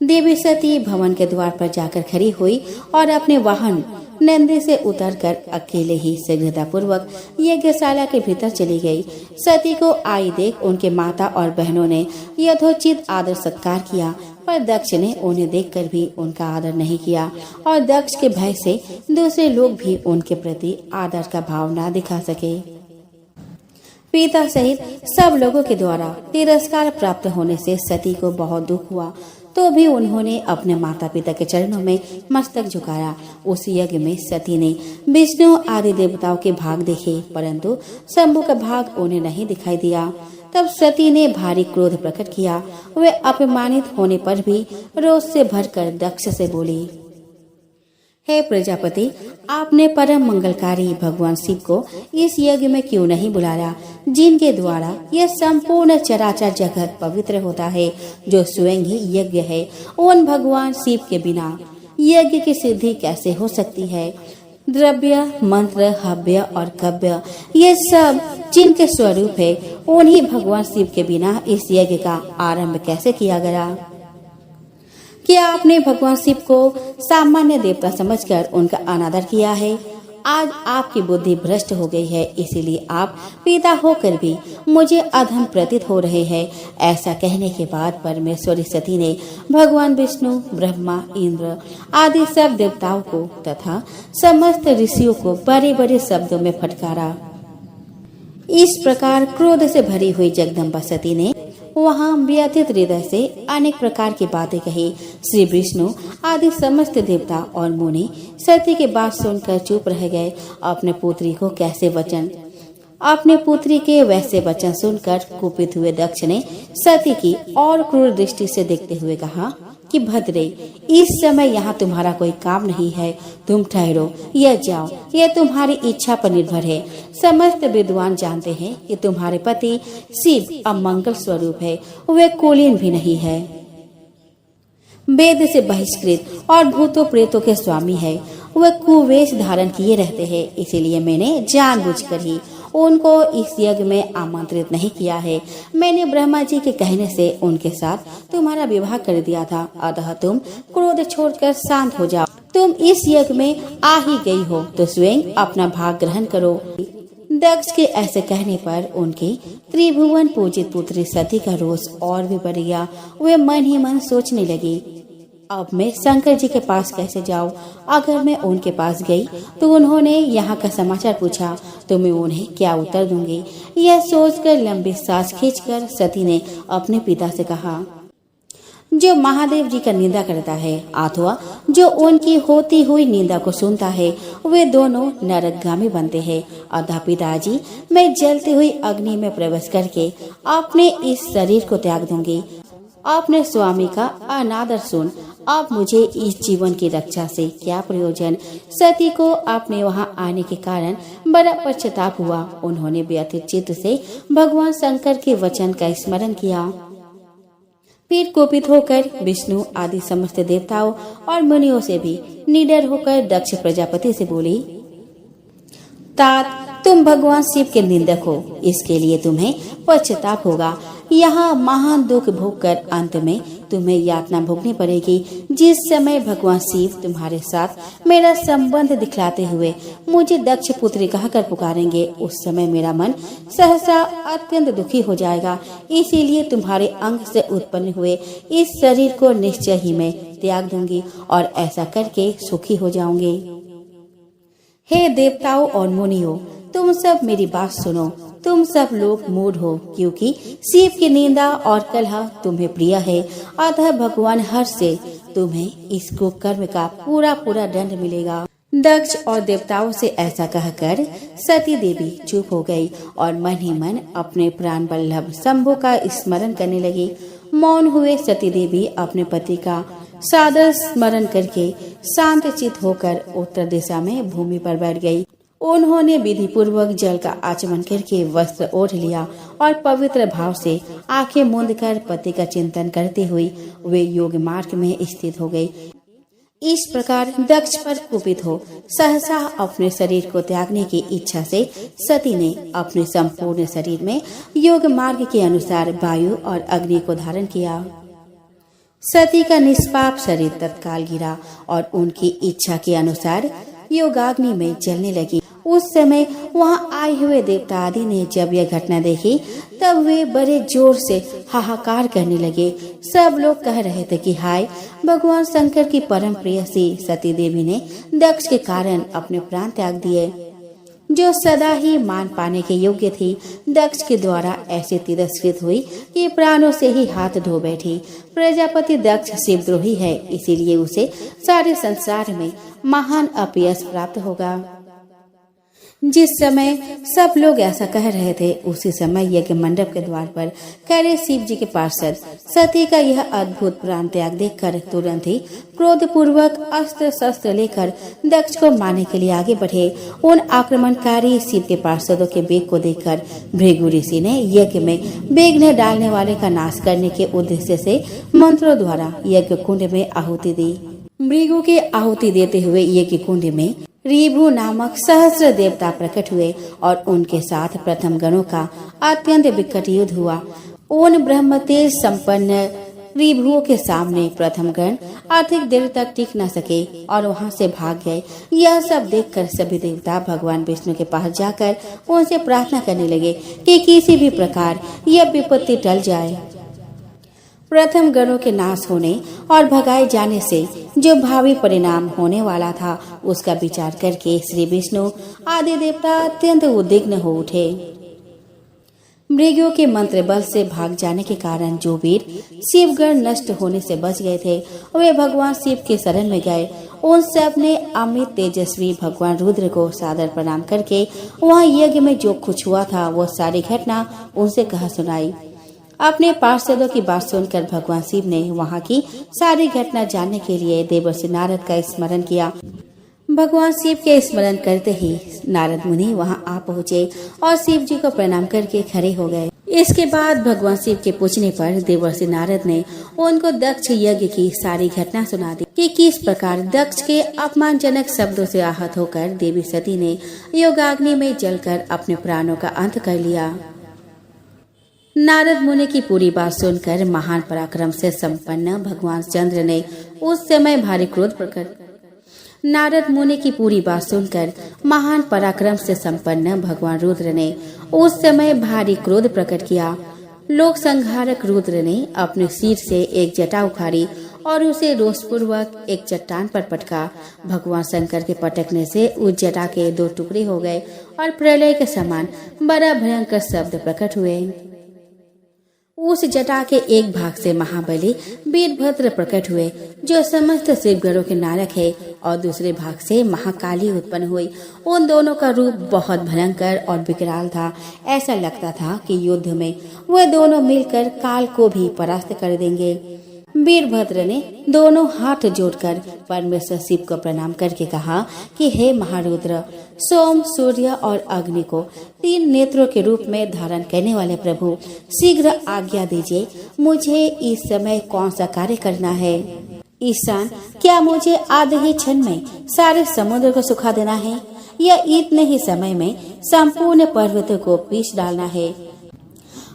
देवी सती भवन के द्वार पर जाकर खड़ी हुई और अपने वाहन नंदी से उतरकर अकेले ही शीघ्रता पूर्वक यज्ञशाला के भीतर चली गई। सती को आई देख उनके माता और बहनों ने यथोचित आदर सत्कार किया, पर दक्ष ने उन्हें देखकर भी उनका आदर नहीं किया और दक्ष के भय से दूसरे लोग भी उनके प्रति आदर का भाव न दिखा सके। पिता सहित सब लोगों के द्वारा तिरस्कार प्राप्त होने से सती को बहुत दुख हुआ, तो भी उन्होंने अपने माता पिता के चरणों में मस्तक झुकाया। उस यज्ञ में सती ने विष्णु आदि देवताओं के भाग देखे, परंतु शंभु का भाग उन्हें नहीं दिखाई दिया। तब सती ने भारी क्रोध प्रकट किया। वे अपमानित होने पर भी रोष से भरकर दक्ष से बोली, हे प्रजापति, आपने परम मंगलकारी भगवान शिव को इस यज्ञ में क्यों नहीं बुलाया, जिनके द्वारा यह संपूर्ण चराचर जगत पवित्र होता है, जो स्वयं ही यज्ञ है। उन भगवान शिव के बिना यज्ञ की सिद्धि कैसे हो सकती है? द्रव्य, मंत्र, हव्य और कव्य, ये सब जिनके स्वरूप है, उन्हीं भगवान शिव के बिना इस यज्ञ का आरंभ कैसे किया गया? क्या आपने भगवान शिव को सामान्य देवता समझकर उनका अनादर किया है? आज आपकी बुद्धि भ्रष्ट हो गई है, इसीलिए आप पिता होकर भी मुझे अधम प्रतीत हो रहे हैं। ऐसा कहने के बाद परमेश्वरी सती ने भगवान विष्णु, ब्रह्मा, इंद्र आदि सब देवताओं को तथा समस्त ऋषियों को बड़े बड़े शब्दों में फटकारा। इस प्रकार क्रोध से भरी हुई जगदम्बा सती ने वहाँ व्यथित हृदय से अनेक प्रकार की बातें कही। श्री विष्णु आदि समस्त देवता और मुनि सती की बात सुनकर चुप रह गए। अपने पुत्री के वैसे वचन सुनकर कुपित हुए दक्ष ने सती की और क्रूर दृष्टि से देखते हुए कहा कि भद्रे, इस समय यहाँ तुम्हारा कोई काम नहीं है, तुम ठहरो या जाओ, यह तुम्हारी इच्छा पर निर्भर है। समस्त विद्वान जानते हैं कि तुम्हारे पति शिव अमंगल स्वरूप है, वे कुलीन भी नहीं है, वेद से बहिष्कृत और भूतों प्रेतों के स्वामी है। वे कुवेश धारण किए रहते हैं, इसीलिए मैंने जानबूझकर ही उनको इस यज्ञ में आमंत्रित नहीं किया है। मैंने ब्रह्मा जी के कहने से उनके साथ तुम्हारा विवाह कर दिया था, अतः तुम क्रोध छोड़कर शांत हो जाओ। तुम इस यज्ञ में आ ही गई हो तो स्वयं अपना भाग ग्रहण करो। दक्ष के ऐसे कहने पर उनकी त्रिभुवन पूजित पुत्री सती का रोष और भी बढ़ गया। वे मन ही मन सोचने लगी, अब मैं शंकर जी के पास कैसे जाऊं? अगर मैं उनके पास गई तो उन्होंने यहाँ का समाचार पूछा तो मैं उन्हें क्या उत्तर दूंगी? यह सोचकर लंबी सांस खींचकर सती ने अपने पिता से कहा, जो महादेव जी का निंदा करता है अथवा जो उनकी होती हुई निंदा को सुनता है, वे दोनों नरकगामी बनते हैं। अतः पिताजी, मैं जलती हुई अग्नि में प्रवेश करके अपने इस शरीर को त्याग दूंगी। अपने स्वामी का अनादर सुन, अब मुझे इस जीवन की रक्षा से क्या प्रयोजन? सती को अपने वहाँ आने के कारण बड़ा पश्चाताप हुआ। उन्होंने व्यथित चित्त से भगवान शंकर के वचन का स्मरण किया। फिर कुपित होकर विष्णु आदि समस्त देवताओं और मुनियों से भी निडर होकर दक्ष प्रजापति से बोली, तात, तुम भगवान शिव के निंदक हो, इसके लिए तुम्हें पश्चाताप होगा। यहाँ महान दुख भोगकर अंत में तुम्हें यातना भोगनी पड़ेगी। जिस समय भगवान शिव तुम्हारे साथ मेरा संबंध दिखलाते हुए मुझे दक्ष पुत्री कहकर पुकारेंगे, उस समय मेरा मन सहसा अत्यंत दुखी हो जाएगा। इसीलिए तुम्हारे अंग से उत्पन्न हुए इस शरीर को निश्चय ही मैं त्याग दूंगी और ऐसा करके सुखी हो जाऊंगी। हे देवताओं और मुनियों, तुम सब मेरी बात सुनो। तुम सब लोग मूढ़ हो, क्योंकि शिव की निंदा और कलह तुम्हें प्रिय है। अतः भगवान हर्ष से तुम्हें इस कुकर्म का पूरा पूरा दंड मिलेगा। दक्ष और देवताओं से ऐसा कहकर सती देवी चुप हो गई और मन ही मन अपने प्राण वल्लभ शंभु का स्मरण करने लगी। मौन हुए सती देवी अपने पति का सादर स्मरण करके शांत चित होकर उत्तर दिशा में भूमि पर बैठ गई। उन्होंने विधि पूर्वक जल का आचमन करके वस्त्र ओढ़ लिया और पवित्र भाव से आंखें मूंद कर पति का चिंतन करते हुए वे योग मार्ग में स्थित हो गई। इस प्रकार दक्ष पर कुपित हो सहसा अपने शरीर को त्यागने की इच्छा से सती ने अपने संपूर्ण शरीर में योग मार्ग के अनुसार वायु और अग्नि को धारण किया। सती का निष्पाप शरीर तत्काल गिरा और उनकी इच्छा के अनुसार योगाग्नि में जलने लगी। उस समय वहां आए हुए देवता आदि ने जब यह घटना देखी तब वे बड़े जोर से हाहाकार करने लगे। सब लोग कह रहे थे कि हाय, भगवान शंकर की परम प्रेयसी सती देवी ने दक्ष के कारण अपने प्राण त्याग दिए, जो सदा ही मान पाने के योग्य थी। दक्ष के द्वारा ऐसे तिरस्कृत हुई कि प्राणों से ही हाथ धो बैठी। प्रजापति दक्ष शिवद्रोही है, इसीलिए उसे सारे संसार में महान अपयश प्राप्त होगा। जिस समय सब लोग ऐसा कह रहे थे उसी समय यज्ञ मंडप के द्वार पर खड़े शिव जी के पार्षद सती का यह अद्भुत प्राण त्याग देखकर तुरंत ही क्रोध पूर्वक अस्त्र शस्त्र लेकर दक्ष को मारने के लिए आगे बढ़े। उन आक्रमणकारी शिव के पार्षदों के वेग को देखकर भृगु ऋषि ने यज्ञ में विघ्न डालने वाले का नाश करने के उद्देश्य से मंत्रों द्वारा यज्ञ कुंड में आहुति दी। भृगु के आहुति देते हुए यज्ञ कुंड में ऋभु नामक सहस्र देवता प्रकट हुए और उनके साथ प्रथम गणों का अत्यंत विकट युद्ध हुआ। उन ब्रह्म तेज संपन्न ऋभुओं के सामने प्रथम गण अधिक देर तक टिक न सके और वहां से भाग गए। यह सब देखकर सभी देवता भगवान विष्णु के पास जाकर उनसे प्रार्थना करने लगे कि किसी भी प्रकार यह विपत्ति टल जाए। प्रथम गणों के नाश होने और भगाए जाने से जो भावी परिणाम होने वाला था उसका विचार करके श्री विष्णु आदि देवता अत्यंत उद्विग्न हो उठे। मृगों के मंत्र बल से भाग जाने के कारण जो वीर शिवगण नष्ट होने से बच गए थे वे भगवान शिव के शरण में गए। उन सब ने अमित तेजस्वी भगवान रुद्र को सादर प्रणाम करके वहाँ यज्ञ में जो कुछ हुआ था वो सारी घटना उनसे कहा सुनाई। अपने पार्षदों की बात सुनकर भगवान शिव ने वहाँ की सारी घटना जानने के लिए देवर्षि नारद का स्मरण किया। भगवान शिव के स्मरण करते ही नारद मुनि वहाँ आ पहुँचे और शिव जी को प्रणाम करके खड़े हो गए। इसके बाद भगवान शिव के पूछने पर देवर्षि नारद ने उनको दक्ष यज्ञ की सारी घटना सुना दी कि किस प्रकार दक्ष के अपमानजनक शब्दों से आहत होकर देवी सती ने योगाग्नि में जलकर अपने प्राणों का अंत कर लिया। नारद मुनि की पूरी बात सुनकर महान पराक्रम से संपन्न भगवान चंद्र ने उस समय भारी क्रोध प्रकट नारद मुनि की पूरी बात सुनकर महान पराक्रम से संपन्न भगवान रुद्र ने उस समय भारी क्रोध प्रकट किया। लोक संहारक रुद्र ने अपने सिर से एक जटा उखाड़ी और उसे रोषपूर्वक एक चट्टान पर पटका। भगवान शंकर के पटकने से उस जटा के दो टुकड़े हो गए और प्रलय के समान बड़ा भयंकर शब्द प्रकट हुए। उस जटा के एक भाग से महाबली वीरभद्र प्रकट हुए जो समस्त शिवगणों के नायक है और दूसरे भाग से महाकाली उत्पन्न हुई। उन दोनों का रूप बहुत भयंकर और विकराल था। ऐसा लगता था कि युद्ध में वे दोनों मिलकर काल को भी परास्त कर देंगे। वीरभद्र ने दोनों हाथ जोड़कर परमेश्वर शिव को प्रणाम करके कहा कि हे महारुद्र, सोम, सूर्य और अग्नि को तीन नेत्रों के रूप में धारण करने वाले प्रभु, शीघ्र आज्ञा दीजिए, मुझे इस समय कौन सा कार्य करना है। ईशान, क्या मुझे आधे ही क्षण में सारे समुद्र को सुखा देना है या इतने ही समय में संपूर्ण पर्वतों को पीस डालना है।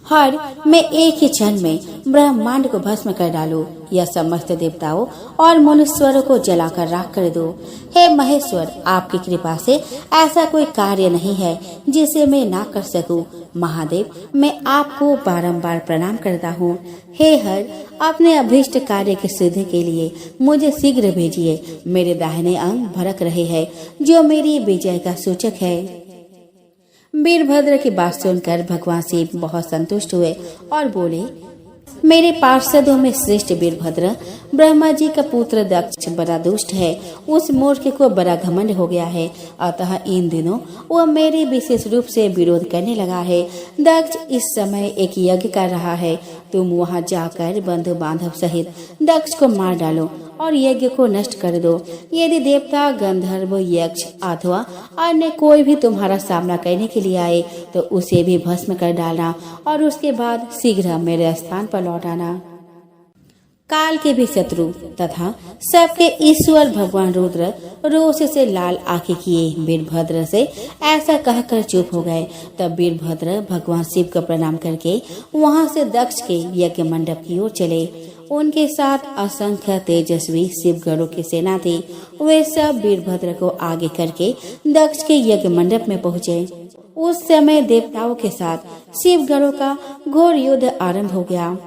हर मैं एक ही क्षण में ब्रह्मांड को भस्म कर डालूं या समस्त देवताओं और मनुष्यों को जलाकर राख कर दूं। हे महेश्वर, आपकी कृपा से ऐसा कोई कार्य नहीं है जिसे मैं ना कर सकूं। महादेव, मैं आपको बारंबार प्रणाम करता हूँ। हे हर, अपने अभीष्ट कार्य की सिद्धि के लिए मुझे शीघ्र भेजिए। मेरे दाहिने अंग भड़क रहे हैं जो मेरी विजय का सूचक है। वीरभद्र की बात सुनकर भगवान शिव बहुत संतुष्ट हुए और बोले, मेरे पार्षदों में श्रेष्ठ वीरभद्र ब्रह्मा जी का पुत्र दक्ष बड़ा दुष्ट है। उस मूर्ख को बड़ा घमंड हो गया है, अतः इन दिनों वह मेरे विशेष रूप से विरोध करने लगा है। दक्ष इस समय एक यज्ञ कर रहा है तुम वहाँ जाकर बंधु बांधव सहित दक्ष को मार डालो और यज्ञ को नष्ट कर दो। यदि देवता, गंधर्व, यक्ष अथवा अन्य कोई भी तुम्हारा सामना करने के लिए आए तो उसे भी भस्म कर डालना और उसके बाद शीघ्र मेरे स्थान पर लौट आना। काल के भी शत्रु तथा सबके ईश्वर भगवान रुद्र रोष से लाल आंखें किए वीरभद्र से ऐसा कहकर चुप हो गए। तब वीरभद्र भगवान शिव को प्रणाम करके वहां से दक्ष के यज्ञ मंडप की ओर चले। उनके साथ असंख्य तेजस्वी शिवगणों की सेना थी। वे सब वीरभद्र को आगे करके दक्ष के यज्ञ मंडप में पहुँचे। उस समय देवताओं के साथ शिवगणों का घोर युद्ध आरंभ हो गया।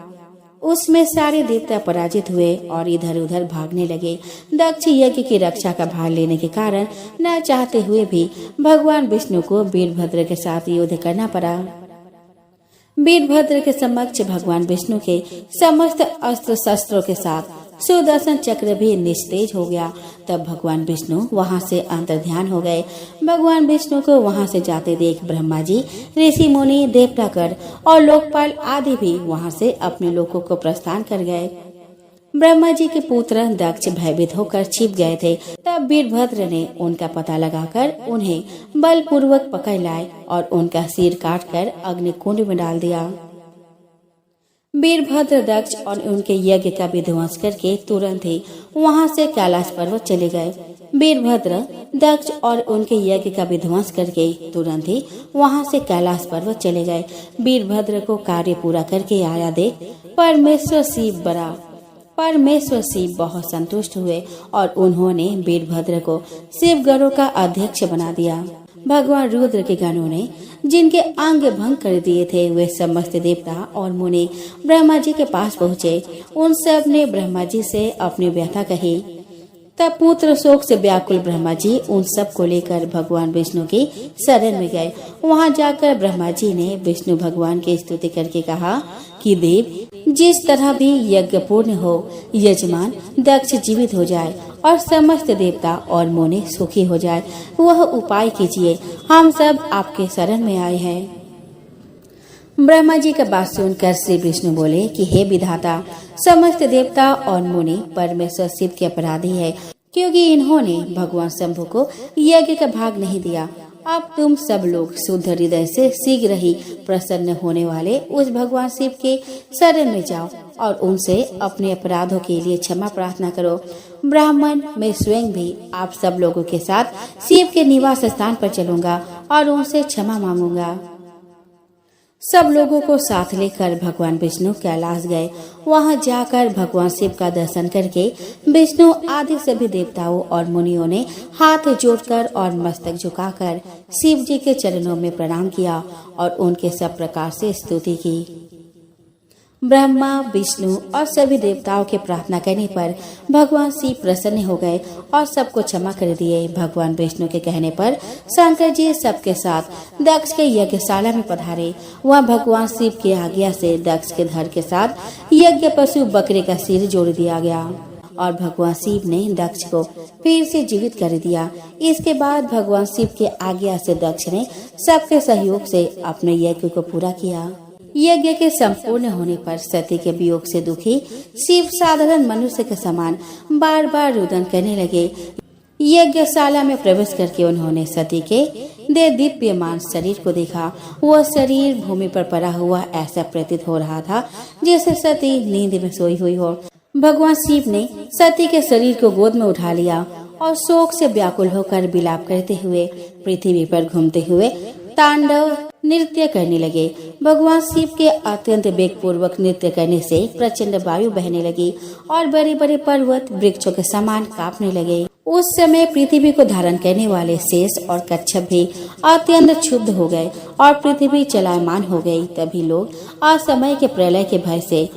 उसमें सारे देवता पराजित हुए और इधर उधर भागने लगे। दक्ष यज्ञ की रक्षा का भार लेने के कारण न चाहते हुए भी भगवान विष्णु को वीरभद्र के साथ युद्ध करना पड़ा। वीरभद्र के समक्ष भगवान विष्णु के समस्त अस्त्र शस्त्रों के साथ सुदर्शन चक्र भी निस्तेज हो गया। तब भगवान विष्णु वहां से अंतर्ध्यान हो गए। भगवान विष्णु को वहां से जाते देख ब्रह्मा जी, ऋषि मुनि, देवतागण और लोकपाल आदि भी वहां से अपने लोकों को प्रस्थान कर गए। ब्रह्मा जी के पुत्र दक्ष भयभीत होकर छिप गए थे। तब वीरभद्र ने उनका पता लगाकर उन्हें बलपूर्वक पकड़ लाए और उनका सिर काटकर अग्नि कुंड में डाल दिया। वीरभद्र दक्ष और उनके यज्ञ का विध्वंस करके तुरंत ही वहां से कैलाश पर्वत चले गए। वीरभद्र दक्ष और उनके यज्ञ का विध्वंस करके तुरंत ही वहां से कैलाश पर्वत चले गए। वीरभद्र को कार्य पूरा करके आया देख परमेश्वर शिव बहुत संतुष्ट हुए और उन्होंने वीरभद्र को शिवगणों का अध्यक्ष बना दिया। भगवान रुद्र के गणों ने जिनके अंग भंग कर दिए थे वे समस्त देवता और मुनि ब्रह्मा जी के पास पहुँचे। उन सब ने ब्रह्मा जी से अपनी व्यथा कही। तब पुत्र शोक से व्याकुल ब्रह्मा जी उन सब को लेकर भगवान विष्णु की शरण में गए। वहां जाकर ब्रह्मा जी ने विष्णु भगवान की स्तुति करके कहा कि देव, जिस तरह भी यज्ञ पूर्ण हो, यजमान दक्ष जीवित हो जाए और समस्त देवता और मुनि सुखी हो जाए, वह उपाय कीजिए। हम सब आपके शरण में आए हैं। ब्रह्मा जी का बात सुनकर श्री विष्णु बोले कि हे विधाता, समस्त देवता और मुनि परमेश्वर शिव के अपराधी है, क्योंकि इन्होंने भगवान शंभु को यज्ञ का भाग नहीं दिया। अब तुम सब लोग शुद्ध हृदय से शीघ्र ही प्रसन्न होने वाले उस भगवान शिव के शरण में जाओ और उनसे अपने अपराधों के लिए क्षमा प्रार्थना करो। ब्राह्मण, मैं स्वयं भी आप सब लोगों के साथ शिव के निवास स्थान पर चलूंगा और उनसे क्षमा मांगूंगा। सब लोगों को साथ लेकर भगवान विष्णु कैलाश गए। वहां जाकर भगवान शिव का दर्शन करके विष्णु आदि सभी देवताओं और मुनियों ने हाथ जोड़कर और मस्तक झुकाकर शिव जी के चरणों में प्रणाम किया और उनके सब प्रकार से स्तुति की। ब्रह्मा, विष्णु और सभी देवताओं के प्रार्थना करने पर भगवान शिव प्रसन्न हो गए और सबको क्षमा कर दिए। भगवान विष्णु के कहने पर शंकर जी सबके साथ दक्ष के यज्ञशाला में पधारे। वहाँ भगवान शिव की आज्ञा से दक्ष के धड़ के साथ यज्ञ पशु बकरे का सिर जोड़ दिया गया और भगवान शिव ने दक्ष को फिर से जीवित कर दिया। इसके बाद भगवान शिव के आज्ञा से दक्ष ने सबके सहयोग से अपने यज्ञ को पूरा किया। यज्ञ के संपूर्ण होने पर सती के वियोग से दुखी शिव साधारण मनुष्य के समान बार बार रुदन करने लगे। यज्ञशाला में प्रवेश करके उन्होंने सती के दिव्यमान शरीर को देखा। वह शरीर भूमि पर पड़ा हुआ ऐसा प्रतीत हो रहा था जैसे सती नींद में सोई हुई हो। भगवान शिव ने सती के शरीर को गोद में उठा लिया और शोक से व्याकुल होकर विलाप करते हुए पृथ्वी पर घूमते हुए तांडव नृत्य करने लगे। भगवान शिव के अत्यंत वेगपूर्वक नृत्य करने से प्रचंड वायु बहने लगी और बड़े बड़े पर्वत वृक्षों के समान कांपने लगे। उस समय पृथ्वी को धारण करने वाले शेष और कच्छप भी अत्यंत क्षुब्ध हो गए और पृथ्वी चलायमान हो गई। तभी लोग असमय के प्रलय के भय से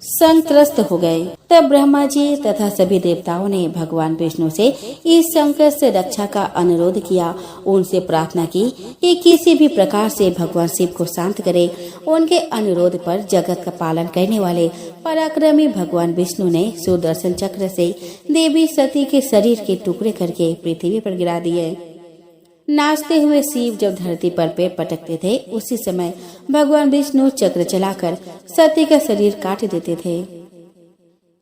संत्रस्त हो गए। तब ब्रह्मा जी तथा सभी देवताओं ने भगवान विष्णु से इस संकट से रक्षा का अनुरोध किया। उनसे प्रार्थना की कि किसी भी प्रकार से भगवान शिव को शांत करे। उनके अनुरोध पर जगत का पालन करने वाले पराक्रमी भगवान विष्णु ने सुदर्शन चक्र से देवी सती के शरीर के टुकड़े करके पृथ्वी पर गिरा दिए। नाचते हुए शिव जब धरती पर पैर पटकते थे, उसी समय भगवान विष्णु चक्र चलाकर सती का शरीर काट देते थे।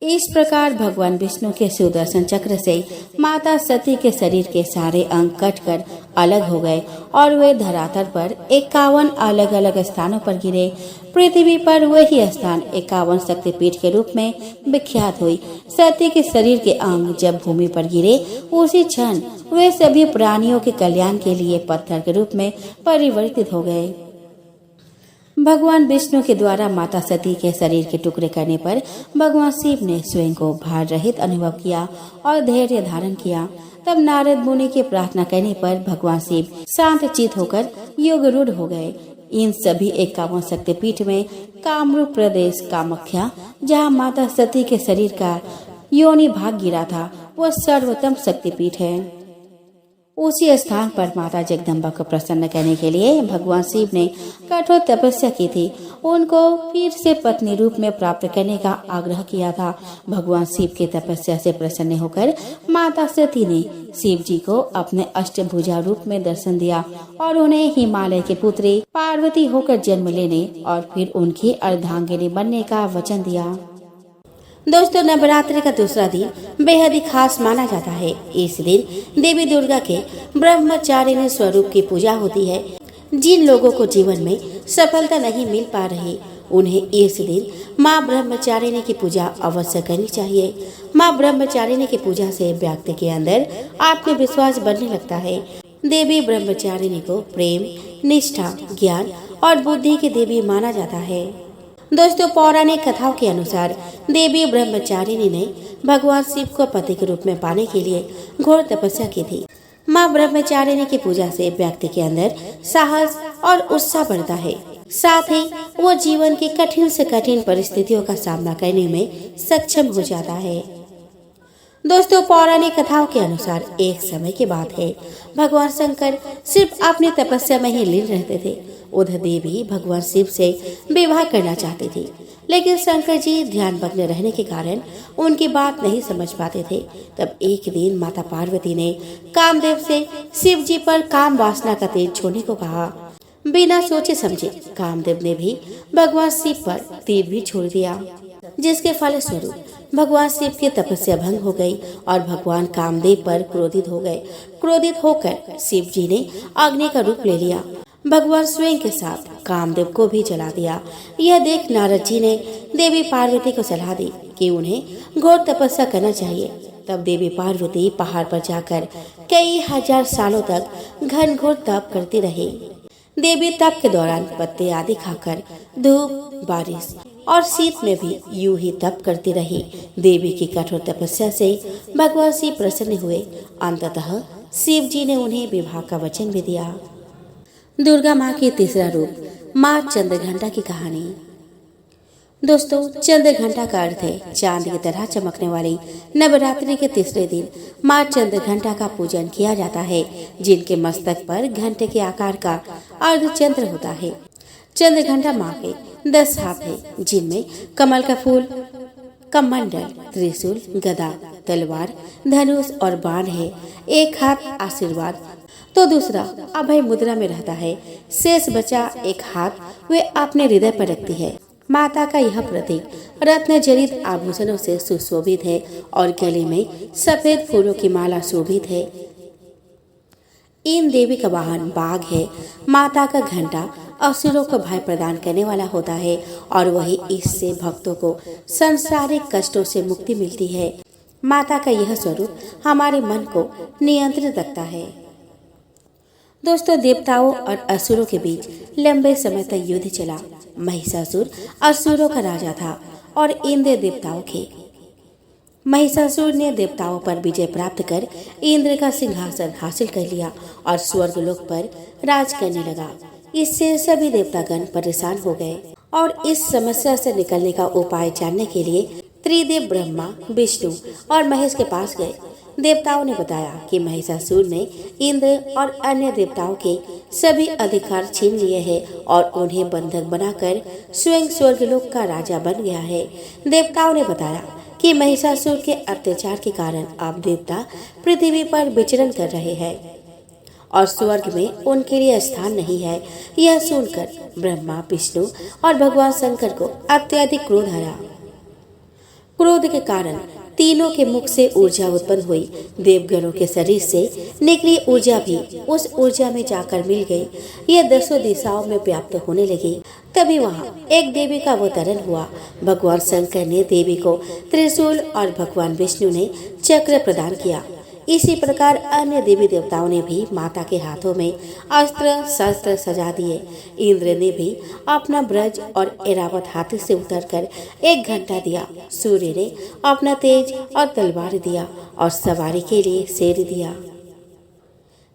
इस प्रकार भगवान विष्णु के सुदर्शन चक्र से माता सती के शरीर के सारे अंग कटकर अलग हो गए और वे धरातल पर 51 अलग अलग स्थानों पर गिरे। पृथ्वी पर वही स्थान 51 शक्तिपीठ के रूप में विख्यात हुई। सती के शरीर के अंग जब भूमि पर गिरे, उसी क्षण वे सभी प्राणियों के कल्याण के लिए पत्थर के रूप में परिवर्तित हो गए। भगवान विष्णु के द्वारा माता सती के शरीर के टुकड़े करने पर भगवान शिव ने स्वयं को भार रहित अनुभव किया और धैर्य धारण किया। तब नारद मुनि के प्रार्थना करने पर भगवान शिव शांत चित होकर योगरूढ़ हो गए। इन सभी 51 शक्तिपीठ में कामरूप प्रदेश कामाख्या, जहाँ माता सती के शरीर का योनि भाग गिरा था, वह सर्वोत्तम शक्तिपीठ है। उसी स्थान पर माता जगदम्बा को प्रसन्न करने के लिए भगवान शिव ने कठोर तपस्या की थी। उनको फिर से पत्नी रूप में प्राप्त करने का आग्रह किया था। भगवान शिव की तपस्या से प्रसन्न होकर माता सती ने शिव जी को अपने अष्टभुजा रूप में दर्शन दिया और उन्हें हिमालय की पुत्री पार्वती होकर जन्म लेने और फिर उनकी अर्धांगिनी बनने का वचन दिया। दोस्तों, नवरात्रि का दूसरा दिन बेहद ही खास माना जाता है। इस दिन देवी दुर्गा के ब्रह्मचारिणी स्वरूप की पूजा होती है। जिन लोगों को जीवन में सफलता नहीं मिल पा रही, उन्हें इस दिन माँ ब्रह्मचारिणी की पूजा अवश्य करनी चाहिए। माँ ब्रह्मचारिणी की पूजा से व्यक्ति के अंदर आत्मविश्वास बढ़ने लगता है। देवी ब्रह्मचारिणी को प्रेम, निष्ठा, ज्ञान और बुद्धि की देवी माना जाता है। दोस्तों, पौराणिक कथाओं के अनुसार देवी ब्रह्मचारिणी ने भगवान शिव को पति के रूप में पाने के लिए घोर तपस्या की थी। माँ ब्रह्मचारिणी की पूजा से व्यक्ति के अंदर साहस और उत्साह बढ़ता है। साथ ही वो जीवन की कठिन से कठिन परिस्थितियों का सामना करने में सक्षम हो जाता है। दोस्तों, पौराणिक कथाओं के अनुसार एक समय की बात है, भगवान शंकर सिर्फ अपनी तपस्या में ही लीन रहते थे। उधर देवी भगवान शिव से विवाह करना चाहती थी, लेकिन शंकर जी ध्यानभग्न रहने के कारण उनकी बात नहीं समझ पाते थे। तब एक दिन माता पार्वती ने कामदेव से शिव जी पर काम वासना का तीर छोड़ने को कहा। बिना सोचे समझे कामदेव ने भी भगवान शिव पर तीर भी छोड़ दिया, जिसके फलस्वरूप भगवान शिव की तपस्या भंग हो गई और भगवान कामदेव पर क्रोधित हो गए। क्रोधित होकर शिव जी ने अग्नि का रूप ले लिया। भगवान स्वयं के साथ कामदेव को भी जला दिया। यह देख नारद जी ने देवी पार्वती को सलाह दी कि उन्हें घोर तपस्या करना चाहिए। तब देवी पार्वती पहाड़ पर जाकर कई हजार सालों तक घनघोर तप करती रही। देवी तप के दौरान पत्ते आदि खाकर धूप, बारिश और शीत में भी यूं ही तप करती रही। देवी की कठोर तपस्या से भगवान शिव प्रसन्न हुए। अंततः शिव जी ने उन्हें विवाह का वचन भी दिया। दुर्गा माँ के तीसरा रूप माँ चंद्रघंटा की कहानी। दोस्तों, चंद्रघंटा का अर्थ है चांद की तरह चमकने वाली। नवरात्रि के तीसरे दिन माँ चंद्रघंटा का पूजन किया जाता है, जिनके मस्तक पर घंटे के आकार का अर्धचंद्र होता है। चंद्रघंटा माँ के 10 हाथ है, जिनमें कमल का फूल, कमंडल, त्रिशूल, गदा, तलवार, धनुष और बाण है। एक हाथ आशीर्वाद तो दूसरा अभय मुद्रा में रहता है। शेष बचा एक हाथ वे अपने हृदय पर रखती है। माता का यह प्रतीक रत्न जड़ित आभूषणों से सुशोभित है और गले में सफेद फूलों की माला शोभित है। इन देवी का वाहन बाघ है। माता का घंटा असुरों को भय प्रदान करने वाला होता है और वही इससे भक्तों को सांसारिक कष्टों से मुक्ति मिलती है। माता का यह स्वरूप हमारे मन को नियंत्रित रखता है। दोस्तों, देवताओं और असुरों के बीच लंबे समय तक युद्ध चला। महिषासुर असुरों का राजा था और इंद्र देवताओं के। महिषासुर ने देवताओं पर विजय प्राप्त कर इंद्र का सिंहासन हासिल कर लिया और स्वर्गलोक पर राज करने लगा। इससे सभी देवतागण परेशान हो गए और इस समस्या से निकलने का उपाय जानने के लिए त्रिदेव ब्रह्मा, विष्णु और महेश के पास गए। देवताओं ने बताया कि महिषासुर ने इंद्र और अन्य देवताओं के सभी अधिकार छीन लिए हैं और उन्हें बंधक बनाकर स्वयं स्वर्गलोक का राजा बन गया है। देवताओं ने बताया कि महिषासुर के अत्याचार के कारण अब देवता पृथ्वी पर विचरण कर रहे हैं और स्वर्ग में उनके लिए स्थान नहीं है। यह सुनकर ब्रह्मा, विष्णु और भगवान शंकर को अत्यधिक क्रोध आया। क्रोध के कारण तीनों के मुख से ऊर्जा उत्पन्न हुई। देवगणों के शरीर से निकली ऊर्जा भी उस ऊर्जा में जाकर मिल गई। यह 10 दिशाओं में व्याप्त होने लगी। तभी वहाँ एक देवी का अवतरण हुआ। भगवान शंकर ने देवी को त्रिशूल और भगवान विष्णु ने चक्र प्रदान किया। इसी प्रकार अन्य देवी देवताओं ने भी माता के हाथों में अस्त्र शस्त्र सजा दिए। इंद्र ने भी अपना ब्रज और ऐरावत हाथी से उतरकर एक घंटा दिया। सूर्य ने अपना तेज और तलवार दिया और सवारी के लिए शेर दिया।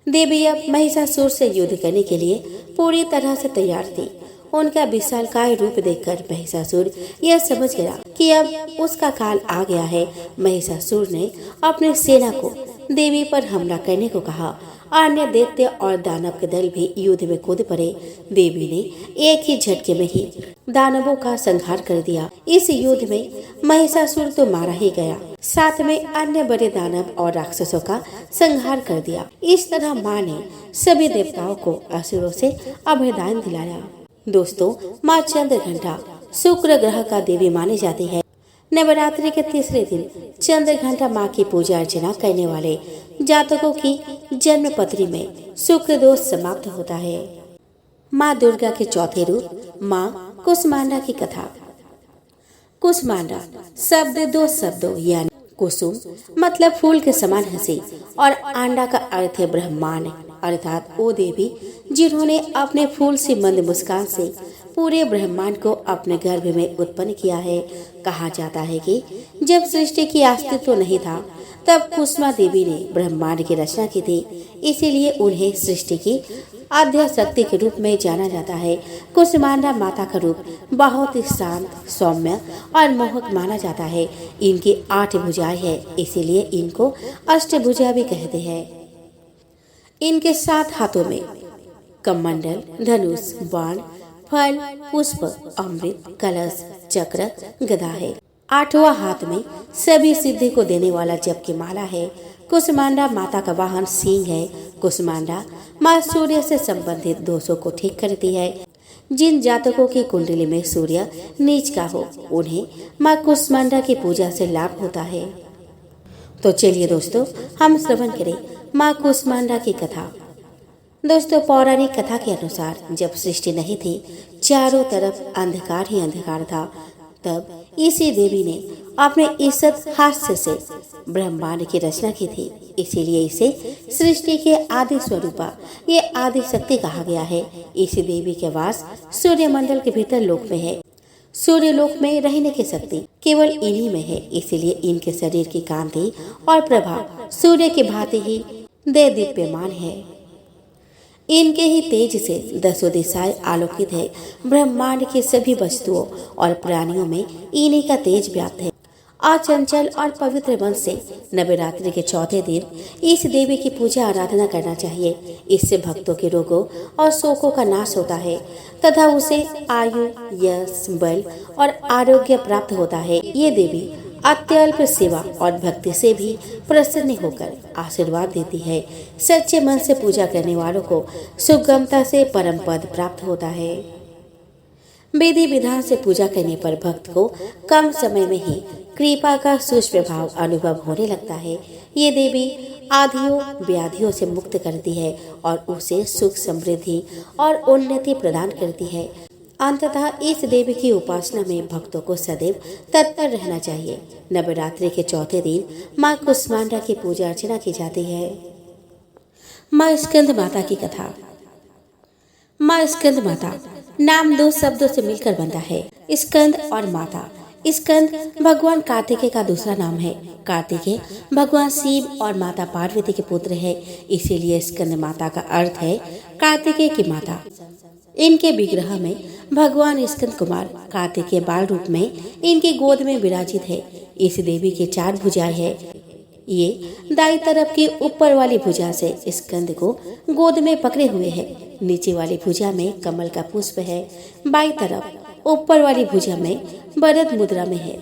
देवी अब महिषासुर से युद्ध करने के लिए पूरी तरह से तैयार थी। उनका विशालकाय रूप देखकर महिषासुर यह समझ गया कि अब उसका काल आ गया है। महिषासुर ने अपनी सेना को देवी पर हमला करने को कहा। अन्य दैत्य और दानव के दल भी युद्ध में कूद पड़े। देवी ने एक ही झटके में ही दानवों का संहार कर दिया। इस युद्ध में महिषासुर तो मारा ही गया, साथ में अन्य बड़े दानव और राक्षसों का संहार कर दिया। इस तरह माँ ने सभी देवताओं को असुरों से अभयदान दिलाया। दोस्तों, माँ चंद्रघंटा शुक्र ग्रह का देवी मानी जाती है। नवरात्रि के तीसरे दिन चंद्रघंटा माँ की पूजा अर्चना करने वाले जातकों की जन्म पत्री में शुक्र दोष समाप्त होता है। माँ दुर्गा के चौथे रूप माँ कुष्मांडा की कथा। कुष्मांडा शब्द दो शब्दों यानी कुसुम मतलब फूल के समान हंसी और आंडा का अर्थ है ब्रह्मांड, अर्थात वो देवी जिन्होंने अपने फूल सी मंद मुस्कान से पूरे ब्रह्मांड को अपने गर्भ में उत्पन्न किया है। कहा जाता है कि जब सृष्टि की अस्तित्व नहीं था तब कुसुमा देवी ने ब्रह्मांड की रचना की थी, इसीलिए उन्हें सृष्टि की आद्य शक्ति के रूप में जाना जाता है। कुष्मांडा माता का रूप बहुत ही शांत, सौम्य और मोहक माना जाता है। इनकी 8 भुजाएं हैं, इसीलिए इनको अष्टभुजा भी कहते हैं। इनके 7 हाथों में कमंडल, धनुष, बाण, फल, पुष्प, अमृत, कलश, चक्र, गदा है। 8वां हाथ में सभी सिद्धि को देने वाला जप की माला है। कुष्मांडा माता का वाहन सिंह है। कुष्मांडा माँ सूर्य से संबंधित दोषों को ठीक करती है। जिन जातकों की कुंडली में सूर्य नीच का हो उन्हें माँ कुष्मांडा की पूजा से लाभ होता है। तो चलिए दोस्तों, हम श्रवण करें माँ कुष्मांडा की कथा। दोस्तों, पौराणिक कथा के अनुसार जब सृष्टि नहीं थी, चारों तरफ अंधकार ही अंधकार था, तब इसी देवी ने अपने ईसत हास्य से ब्रह्मांड की रचना की थी। इसीलिए इसे सृष्टि के आदि स्वरूपा, ये आदि शक्ति कहा गया है। इसी देवी के वास सूर्य मंडल के भीतर लोक में है। सूर्य लोक में रहने की शक्ति केवल इन्हीं में है, इसीलिए इनके शरीर की कांति और प्रभाव सूर्य की भांति ही दीप्यमान है। इनके ही तेज से 10 दिशाएं आलोकित है। ब्रह्मांड की सभी वस्तुओं और प्राणियों में इन्हीं का तेज व्याप्त है। अचंचल और पवित्र मन से नवरात्रि के चौथे दिन इस देवी की पूजा आराधना करना चाहिए। इससे भक्तों के रोगों और शोकों का नाश होता है तथा उसे आयु, यश, बल और आरोग्य प्राप्त होता है। ये देवी अत्यल्प सेवा और भक्ति से भी प्रसन्न होकर आशीर्वाद देती है। सच्चे मन से पूजा करने वालों को सुगमता से परम पद प्राप्त होता है। विधि विधान से पूजा करने पर भक्त को कम समय में ही कृपा का सुप्रभाव अनुभव होने लगता है। ये देवी आधियों व्याधियों से मुक्त करती है और उसे सुख, समृद्धि और उन्नति प्रदान करती है। अंततः इस देवी की उपासना में भक्तों को सदैव तत्पर रहना चाहिए। नवरात्रि के चौथे दिन माँ कुष्मांडा की पूजा अर्चना की जाती है। माँ स्कंद माता की कथा। माँ स्कंद माता नाम 2 शब्दों से मिलकर बनता है, स्कंद और माता। स्कंद भगवान कार्तिकेय का दूसरा नाम है। कार्तिकेय भगवान शिव और माता पार्वती के पुत्र है, इसीलिए स्कंद माता का अर्थ है कार्तिकेय की माता। इनके विग्रह में भगवान स्कंद कुमार कार्तिकेय बाल रूप में इनकी गोद में विराजित है। इस देवी की 4 भुजाएं हैं। ये दाई तरफ की ऊपर वाली भुजा से स्कंद को गोद में पकड़े हुए है। नीचे वाली भुजा में कमल का पुष्प है। बाई तरफ ऊपर वाली भुजा में वरद मुद्रा में है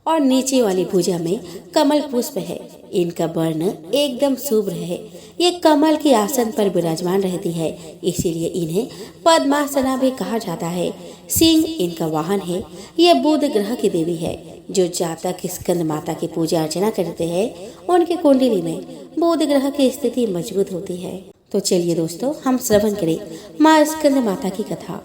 और नीचे वाली भुजा में कमल पुष्प है। इनका वर्ण एकदम शुभ्र है। ये कमल के आसन पर विराजमान रहती है, इसीलिए इन्हें पद्मासना भी कहा जाता है। सिंह इनका वाहन है। यह बुध ग्रह की देवी है। जो जातक स्कंद माता की पूजा अर्चना करते हैं, उनकी कुंडली में बुध ग्रह की स्थिति मजबूत होती है। तो चलिए दोस्तों, हम श्रवण करें माँ स्कंद माता की कथा।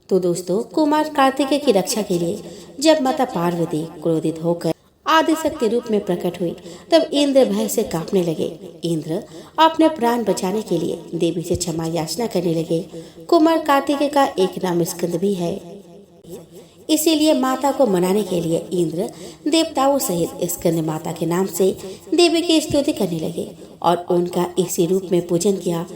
तो दोस्तों, कुमार कार्तिकेय की रक्षा के लिए जब माता पार्वती क्रोधित होकर आदिशक्ति रूप में प्रकट हुई, तब इंद्र भय से कांपने लगे। इंद्र अपने प्राण बचाने के लिए देवी से क्षमा याचना करने लगे। कुमार कार्तिकेय का एक नाम स्कंद भी है। इसीलिए माता को मनाने के लिए इंद्र देवताओं सहित स्कंद माता के नाम से देवी की स्तुति करने लगे और उनका इसी रूप में पूजन किया।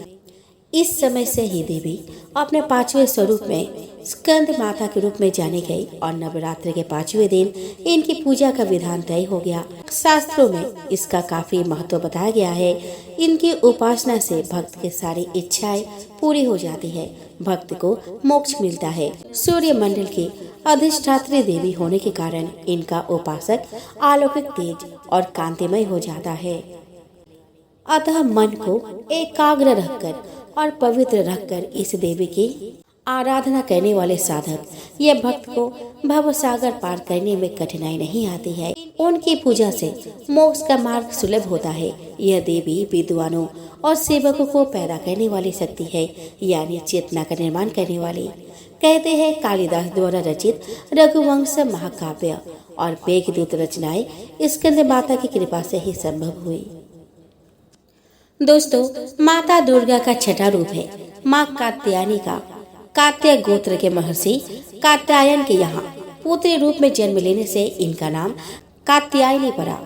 इस समय से ही देवी अपने 5वें स्वरूप में स्कंद माता के रूप में जानी गई और नवरात्रि के 5वें दिन इनकी पूजा का विधान तय हो गया। शास्त्रों में इसका काफी महत्व बताया गया है। इनकी उपासना से भक्त की सारी इच्छाएं पूरी हो जाती है, भक्त को मोक्ष मिलता है। सूर्य मंडल की अधिष्ठात्री देवी होने के कारण इनका उपासक अलौकिक तेज और कांतिमय हो जाता है। अतः मन को एकाग्र रखकर और पवित्र रखकर इस देवी की आराधना करने वाले साधक या भक्त को भव सागर पार करने में कठिनाई नहीं आती है। उनकी पूजा से मोक्ष का मार्ग सुलभ होता है। यह देवी विद्वानों और सेवकों को पैदा करने वाली शक्ति है, यानी चेतना का निर्माण करने वाली। कहते हैं कालिदास द्वारा रचित रघुवंश महाकाव्य और मेघदूत रचनाएं स्कंद माता की कृपा से ही संभव हुई। दोस्तों, माता दुर्गा का छठा रूप है माँ कात्यायनी का। कात्याय गोत्र के महर्षि कात्यायन के यहाँ पुत्री रूप में जन्म लेने से इनका नाम कात्यायनी पड़ा।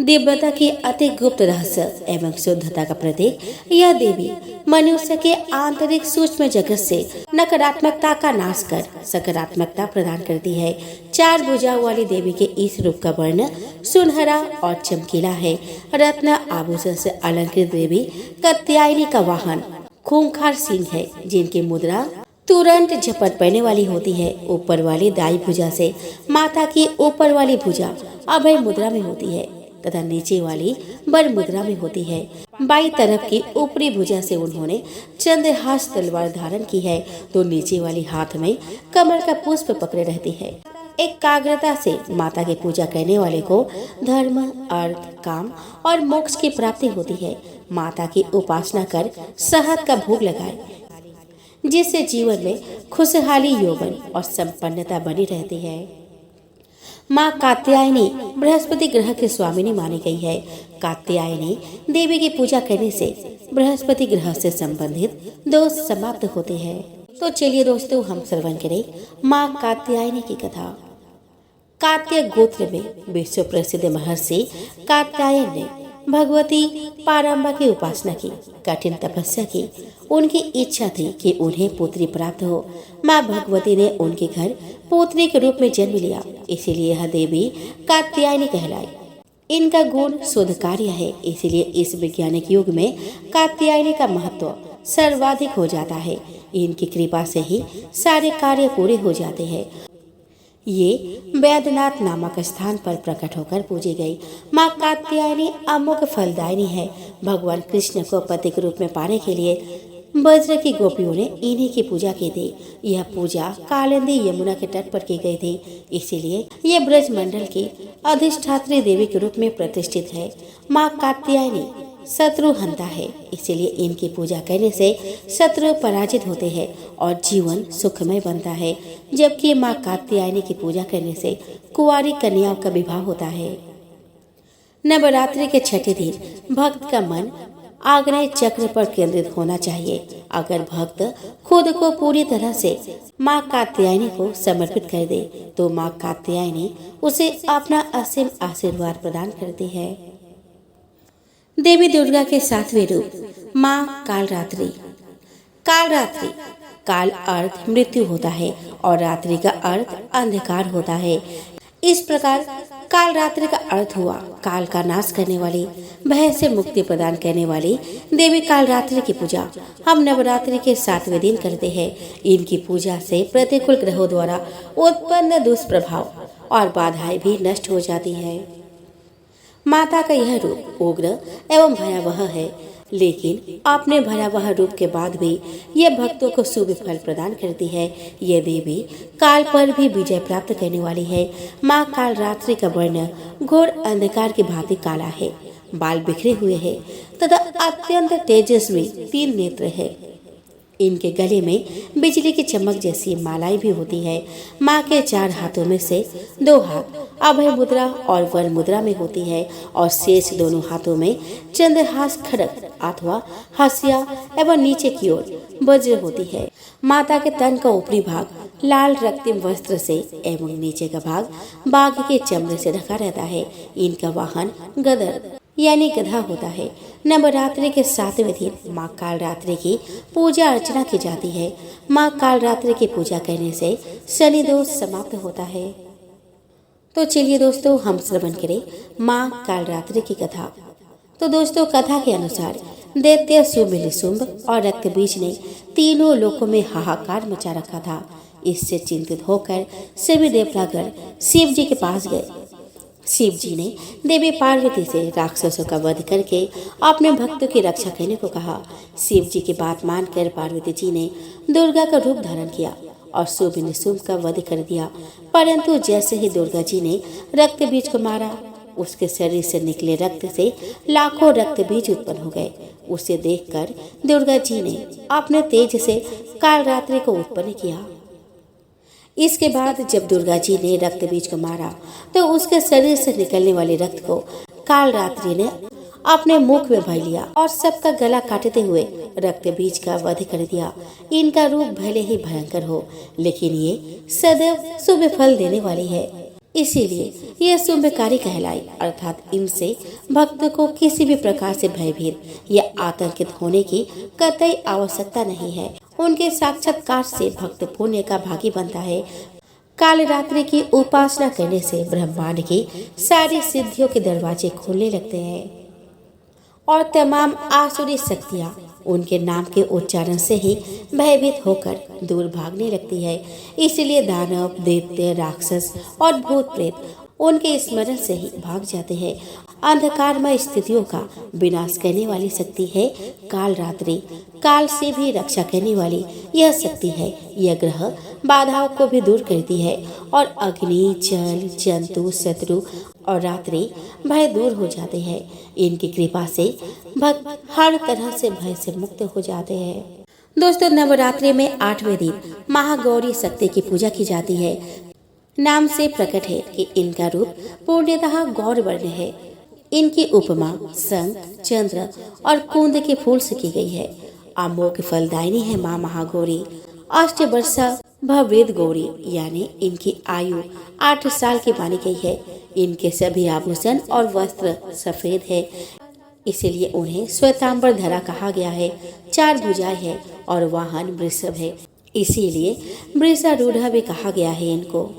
दिव्यता की अति गुप्त रहस्य एवं शुद्धता का प्रतीक यह देवी मनुष्य के आंतरिक सूक्ष्म जगत से नकारात्मकता का नाश कर सकारात्मकता प्रदान करती है। 4 भुजाओं वाली देवी के इस रूप का वर्ण सुनहरा और चमकीला है। रत्न आभूषण से अलंकृत देवी कात्यायनी का वाहन खूंखार सिंह है, जिनकी मुद्रा तुरंत झपट पड़ने वाली होती है। ऊपर वाली दाई भुजा से माता की ऊपर वाली भुजा अभय मुद्रा में होती है तथा नीचे वाली बर मुद्रा में होती है। बाई तरफ की ऊपरी भुजा से उन्होंने चंद्रहास तलवार धारण की है, तो नीचे वाली हाथ में कमल का पुष्प पकड़े रहती है। एकाग्रता से माता की पूजा करने वाले को धर्म, अर्थ, काम और मोक्ष की प्राप्ति होती है। माता की उपासना कर शहद का भोग लगाए, जिससे जीवन में खुशहाली, यौवन और संपन्नता बनी रहती है। माँ कात्यायनी बृहस्पति ग्रह की स्वामिनी मानी गई है। कात्यायनी देवी की पूजा करने से बृहस्पति ग्रह से संबंधित दोष समाप्त होते हैं। तो चलिए दोस्तों, हम श्रवण करें माँ कात्यायनी की कथा। कात्याय गोत्र में विश्व प्रसिद्ध महर्षि कात्यायन ने भगवती पारंबा की उपासना की, कठिन तपस्या की। उनकी इच्छा थी कि उन्हें पुत्री प्राप्त हो। माँ भगवती ने उनके घर पुत्री के रूप में जन्म लिया, इसीलिए यह देवी कात्यायनी कहलाई। इनका गुण शुद्ध कार्य है, इसीलिए इस वैज्ञानिक युग में कात्यायनी का महत्व सर्वाधिक हो जाता है। इनकी कृपा से ही सारे कार्य पूरे हो जाते हैं। ये वैद्यनाथ नामक स्थान पर प्रकट होकर पूजी गई। माँ कात्यायनी अमोघ फलदायिनी है। भगवान कृष्ण को पति के रूप में पाने के लिए ब्रज की गोपियों ने इन्हीं की पूजा की थी। यह पूजा कालिंदी यमुना के तट पर की गई थी, इसीलिए यह ब्रज मंडल की अधिष्ठात्री देवी के रूप में प्रतिष्ठित है। माँ कात्यायनी शत्रु हंता है, इसीलिए इनकी पूजा करने से शत्रु पराजित होते हैं और जीवन सुखमय बनता है। जबकि माँ कात्यायनी की पूजा करने से कुंवारी कन्याओं का विवाह होता है। नवरात्रि के छठे दिन भक्त का मन आग्नेय चक्र पर केंद्रित होना चाहिए। अगर भक्त खुद को पूरी तरह से माँ कात्यायनी को समर्पित कर दे, तो माँ कात्यायनी उसे अपना असीम आशीर्वाद प्रदान करती है। देवी दुर्गा के 7वें रूप माँ कालरात्रि। कालरात्रि, काल अर्थ मृत्यु होता है और रात्रि का अर्थ अंधकार होता है। इस प्रकार कालरात्रि का अर्थ हुआ काल का नाश करने वाली, भय से मुक्ति प्रदान करने वाली देवी कालरात्रि की पूजा हम नवरात्रि के 7वें दिन करते हैं। इनकी पूजा से प्रतिकूल ग्रहों द्वारा उत्पन्न दुष्प्रभाव और बाधाएं भी नष्ट हो जाती है। माता का यह रूप उग्र एवं भयावह है, लेकिन अपने भयावह रूप के बाद भी यह भक्तों को शुभ फल प्रदान करती है। यह देवी काल पर भी विजय प्राप्त करने वाली है। माँ काल रात्रि का वर्ण घोर अंधकार की भांति काला है, बाल बिखरे हुए हैं तथा अत्यंत तेजस्वी 3 नेत्र है। इनके गले में बिजली की चमक जैसी मालाएं भी होती है। माँ के 4 हाथों में से 2 हाथ अभय मुद्रा और वर मुद्रा में होती है और शेष दोनों हाथों में चंद्रहास खड़ग अथवा हसिया एवं नीचे की ओर वज्र होती है। माता के तन का ऊपरी भाग लाल रक्तिम वस्त्र से एवं नीचे का भाग बाघ के चमड़े से ढका रहता है। इनका वाहन गदर यानी गधा होता है। नवरात्रि के 7वें दिन माँ कालरात्रि की पूजा अर्चना की जाती है। माँ कालरात्रि की पूजा करने से शनि दोष समाप्त होता है। तो चलिए दोस्तों, हम श्रवण करें माँ कालरात्रि की कथा। तो दोस्तों, कथा के अनुसार दैत्य शुंभ निशुंभ और रक्तबीज ने तीनों लोकों में हाहाकार मचा रखा था। इससे चिंतित होकर सभी देवतागण शिव जी के पास गए। शिव जी ने देवी पार्वती से राक्षसों का वध करके अपने भक्तों की रक्षा करने को कहा। शिव जी की बात मानकर पार्वती जी ने दुर्गा का रूप धारण किया और शुंभ निशुंभ का वध कर दिया। परंतु जैसे ही दुर्गा जी ने रक्त बीज को मारा, उसके शरीर से निकले रक्त से लाखों रक्त बीज उत्पन्न हो गए। उसे देखकर दुर्गा जी ने अपने तेज से कालरात्रि को उत्पन्न किया। इसके बाद जब दुर्गा जी ने रक्त बीज को मारा तो उसके शरीर से निकलने वाले रक्त को कालरात्रि ने अपने मुख में भर लिया और सबका गला काटते हुए रक्त बीज का वध कर दिया। इनका रूप भले ही भयंकर हो, लेकिन ये सदैव शुभ फल देने वाली है, इसीलिए यह शुभकारी कहलाई। अर्थात इनसे भक्त को किसी भी प्रकार से भयभीत या आतंकित होने की कतई आवश्यकता नहीं है। उनके साक्षात्कार से भक्त पुण्य का भागी बनता है। कालरात्रि की उपासना करने से ब्रह्मांड की सारी सिद्धियों के दरवाजे खुलने लगते हैं और तमाम आसुरी शक्तियां उनके नाम के उच्चारण से ही भयभीत होकर दूर भागने लगती है। इसलिए दानव, दैत्य, राक्षस और भूत प्रेत उनके स्मरण से ही भाग जाते हैं। अंधकारमय स्थितियों का विनाश करने वाली शक्ति है कालरात्रि। काल से भी रक्षा करने वाली यह शक्ति है। यह ग्रह बाधाओं को भी दूर करती है और अग्नि, जल, जंतु, शत्रु और रात्रि भय दूर हो जाते हैं। इनकी कृपा से भक्त हर तरह से भय से मुक्त हो जाते हैं। दोस्तों, नवरात्रि में 8वें दिन महागौरी शक्ति की पूजा की जाती है। नाम से प्रकट है कि इनका रूप पूर्णतः गौर वर्ण है। इनकी उपमा शंख, चंद्र और कुंद के फूल से की गई है। अमोघ फलदायिनी है माँ महागौरी। अष्टवर्षा भवृद्ध गौरी यानी इनकी आयु 8 साल की मानी गई है। इनके सभी आभूषण और वस्त्र सफेद है, इसीलिए उन्हें श्वेतांबर धरा कहा गया है। 4 भुजाएं है और वाहन वृषभ है, इसीलिए वृषारूढ़ भी कहा गया है इनको।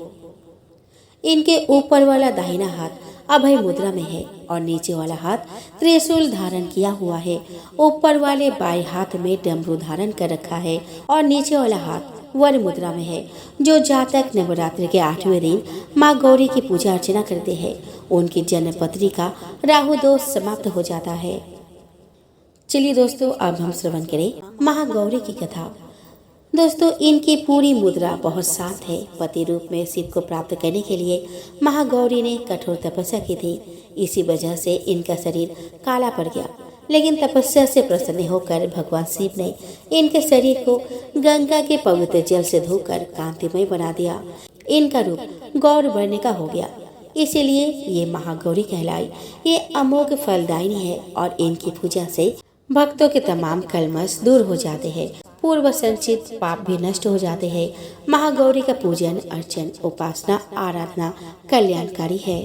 इनके ऊपर वाला दाहिना हाथ अभय मुद्रा में है और नीचे वाला हाथ त्रिशूल धारण किया हुआ है। ऊपर वाले बाएं हाथ में डमरू धारण कर रखा है और नीचे वाला हाथ वर मुद्रा में है। जो जातक नवरात्रि के 8वें दिन माँ गौरी की पूजा अर्चना करते हैं, उनकी जन्मपत्री का राहु दोष समाप्त हो जाता है। चलिए दोस्तों, अब हम श्रवण करें महागौरी की कथा। दोस्तों, इनकी पूरी मुद्रा बहुत शांत है। पति रूप में शिव को प्राप्त करने के लिए महागौरी ने कठोर तपस्या की थी। इसी वजह से इनका शरीर काला पड़ गया, लेकिन तपस्या से प्रसन्न होकर भगवान शिव ने इनके शरीर को गंगा के पवित्र जल से धोकर कांतिमय बना दिया। इनका रूप गौर वर्ण का हो गया, इसीलिए ये महागौरी कहलाई। ये अमोघ फलदायिनी है और इनकी पूजा से भक्तों के तमाम कलमश दूर हो जाते हैं। पूर्व संचित पाप भी नष्ट हो जाते हैं। महागौरी का पूजन, अर्चन, उपासना, आराधना कल्याणकारी है।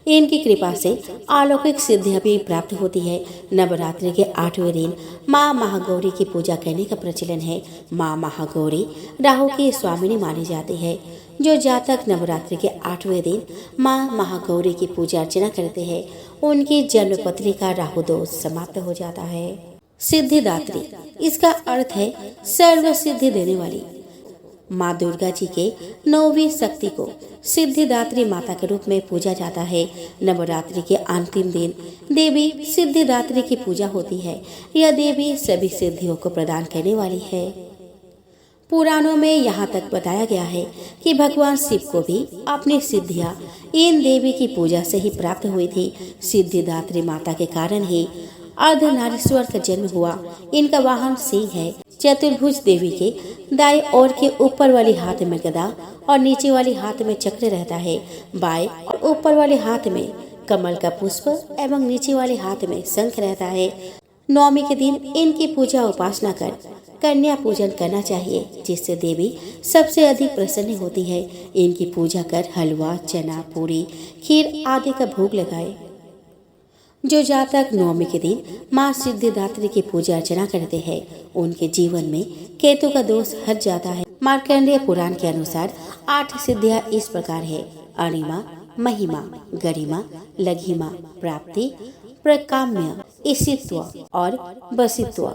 इनकी कृपा से अलौकिक सिद्धियां भी प्राप्त होती है। नवरात्रि के 8वें दिन माँ महागौरी की पूजा करने का प्रचलन है। माँ महागौरी राहु की स्वामिनी मानी जाती है। जो जातक नवरात्रि के 8वें दिन माँ महागौरी की पूजा अर्चना करते हैं, उनकी जन्मपत्री का राहु दोष समाप्त हो जाता है। सिद्धिदात्री, इसका अर्थ है सर्व सिद्धि देने वाली। माँ दुर्गा जी के 9वीं शक्ति को सिद्धिदात्री माता के रूप में पूजा जाता है। नवरात्रि के अंतिम दिन देवी सिद्धिदात्री की पूजा होती है। यह देवी सभी सिद्धियों को प्रदान करने वाली है। पुराणों में यहाँ तक बताया गया है कि भगवान शिव को भी अपनी सिद्धियाँ इन देवी की पूजा से ही प्राप्त हुई थी। सिद्धिदात्री माता के कारण ही अर्धनारीश्वर का जन्म हुआ। इनका वाहन सिंह है। चतुर्भुज देवी के दाएं ओर के ऊपर वाली हाथ में गदा और नीचे वाली हाथ में चक्र रहता है। बाएं और ऊपर वाले हाथ में कमल का पुष्प एवं नीचे वाले हाथ में शंख रहता है। नवमी के दिन इनकी पूजा उपासना कर कन्या पूजन करना चाहिए, जिससे देवी सबसे अधिक प्रसन्न होती है। इनकी पूजा कर हलवा, चना, पूरी, खीर आदि का भोग लगाए। जो जातक नवमी के दिन माँ सिद्धिदात्री की पूजा अर्चना करते हैं, उनके जीवन में केतु का दोष हट जाता है। मार्कंडेय पुराण के अनुसार 8 सिद्धियां इस प्रकार है: अणिमा, महिमा, गरिमा, लघिमा, प्राप्ति, प्रकाम्य, ईशित्व और वसित्व।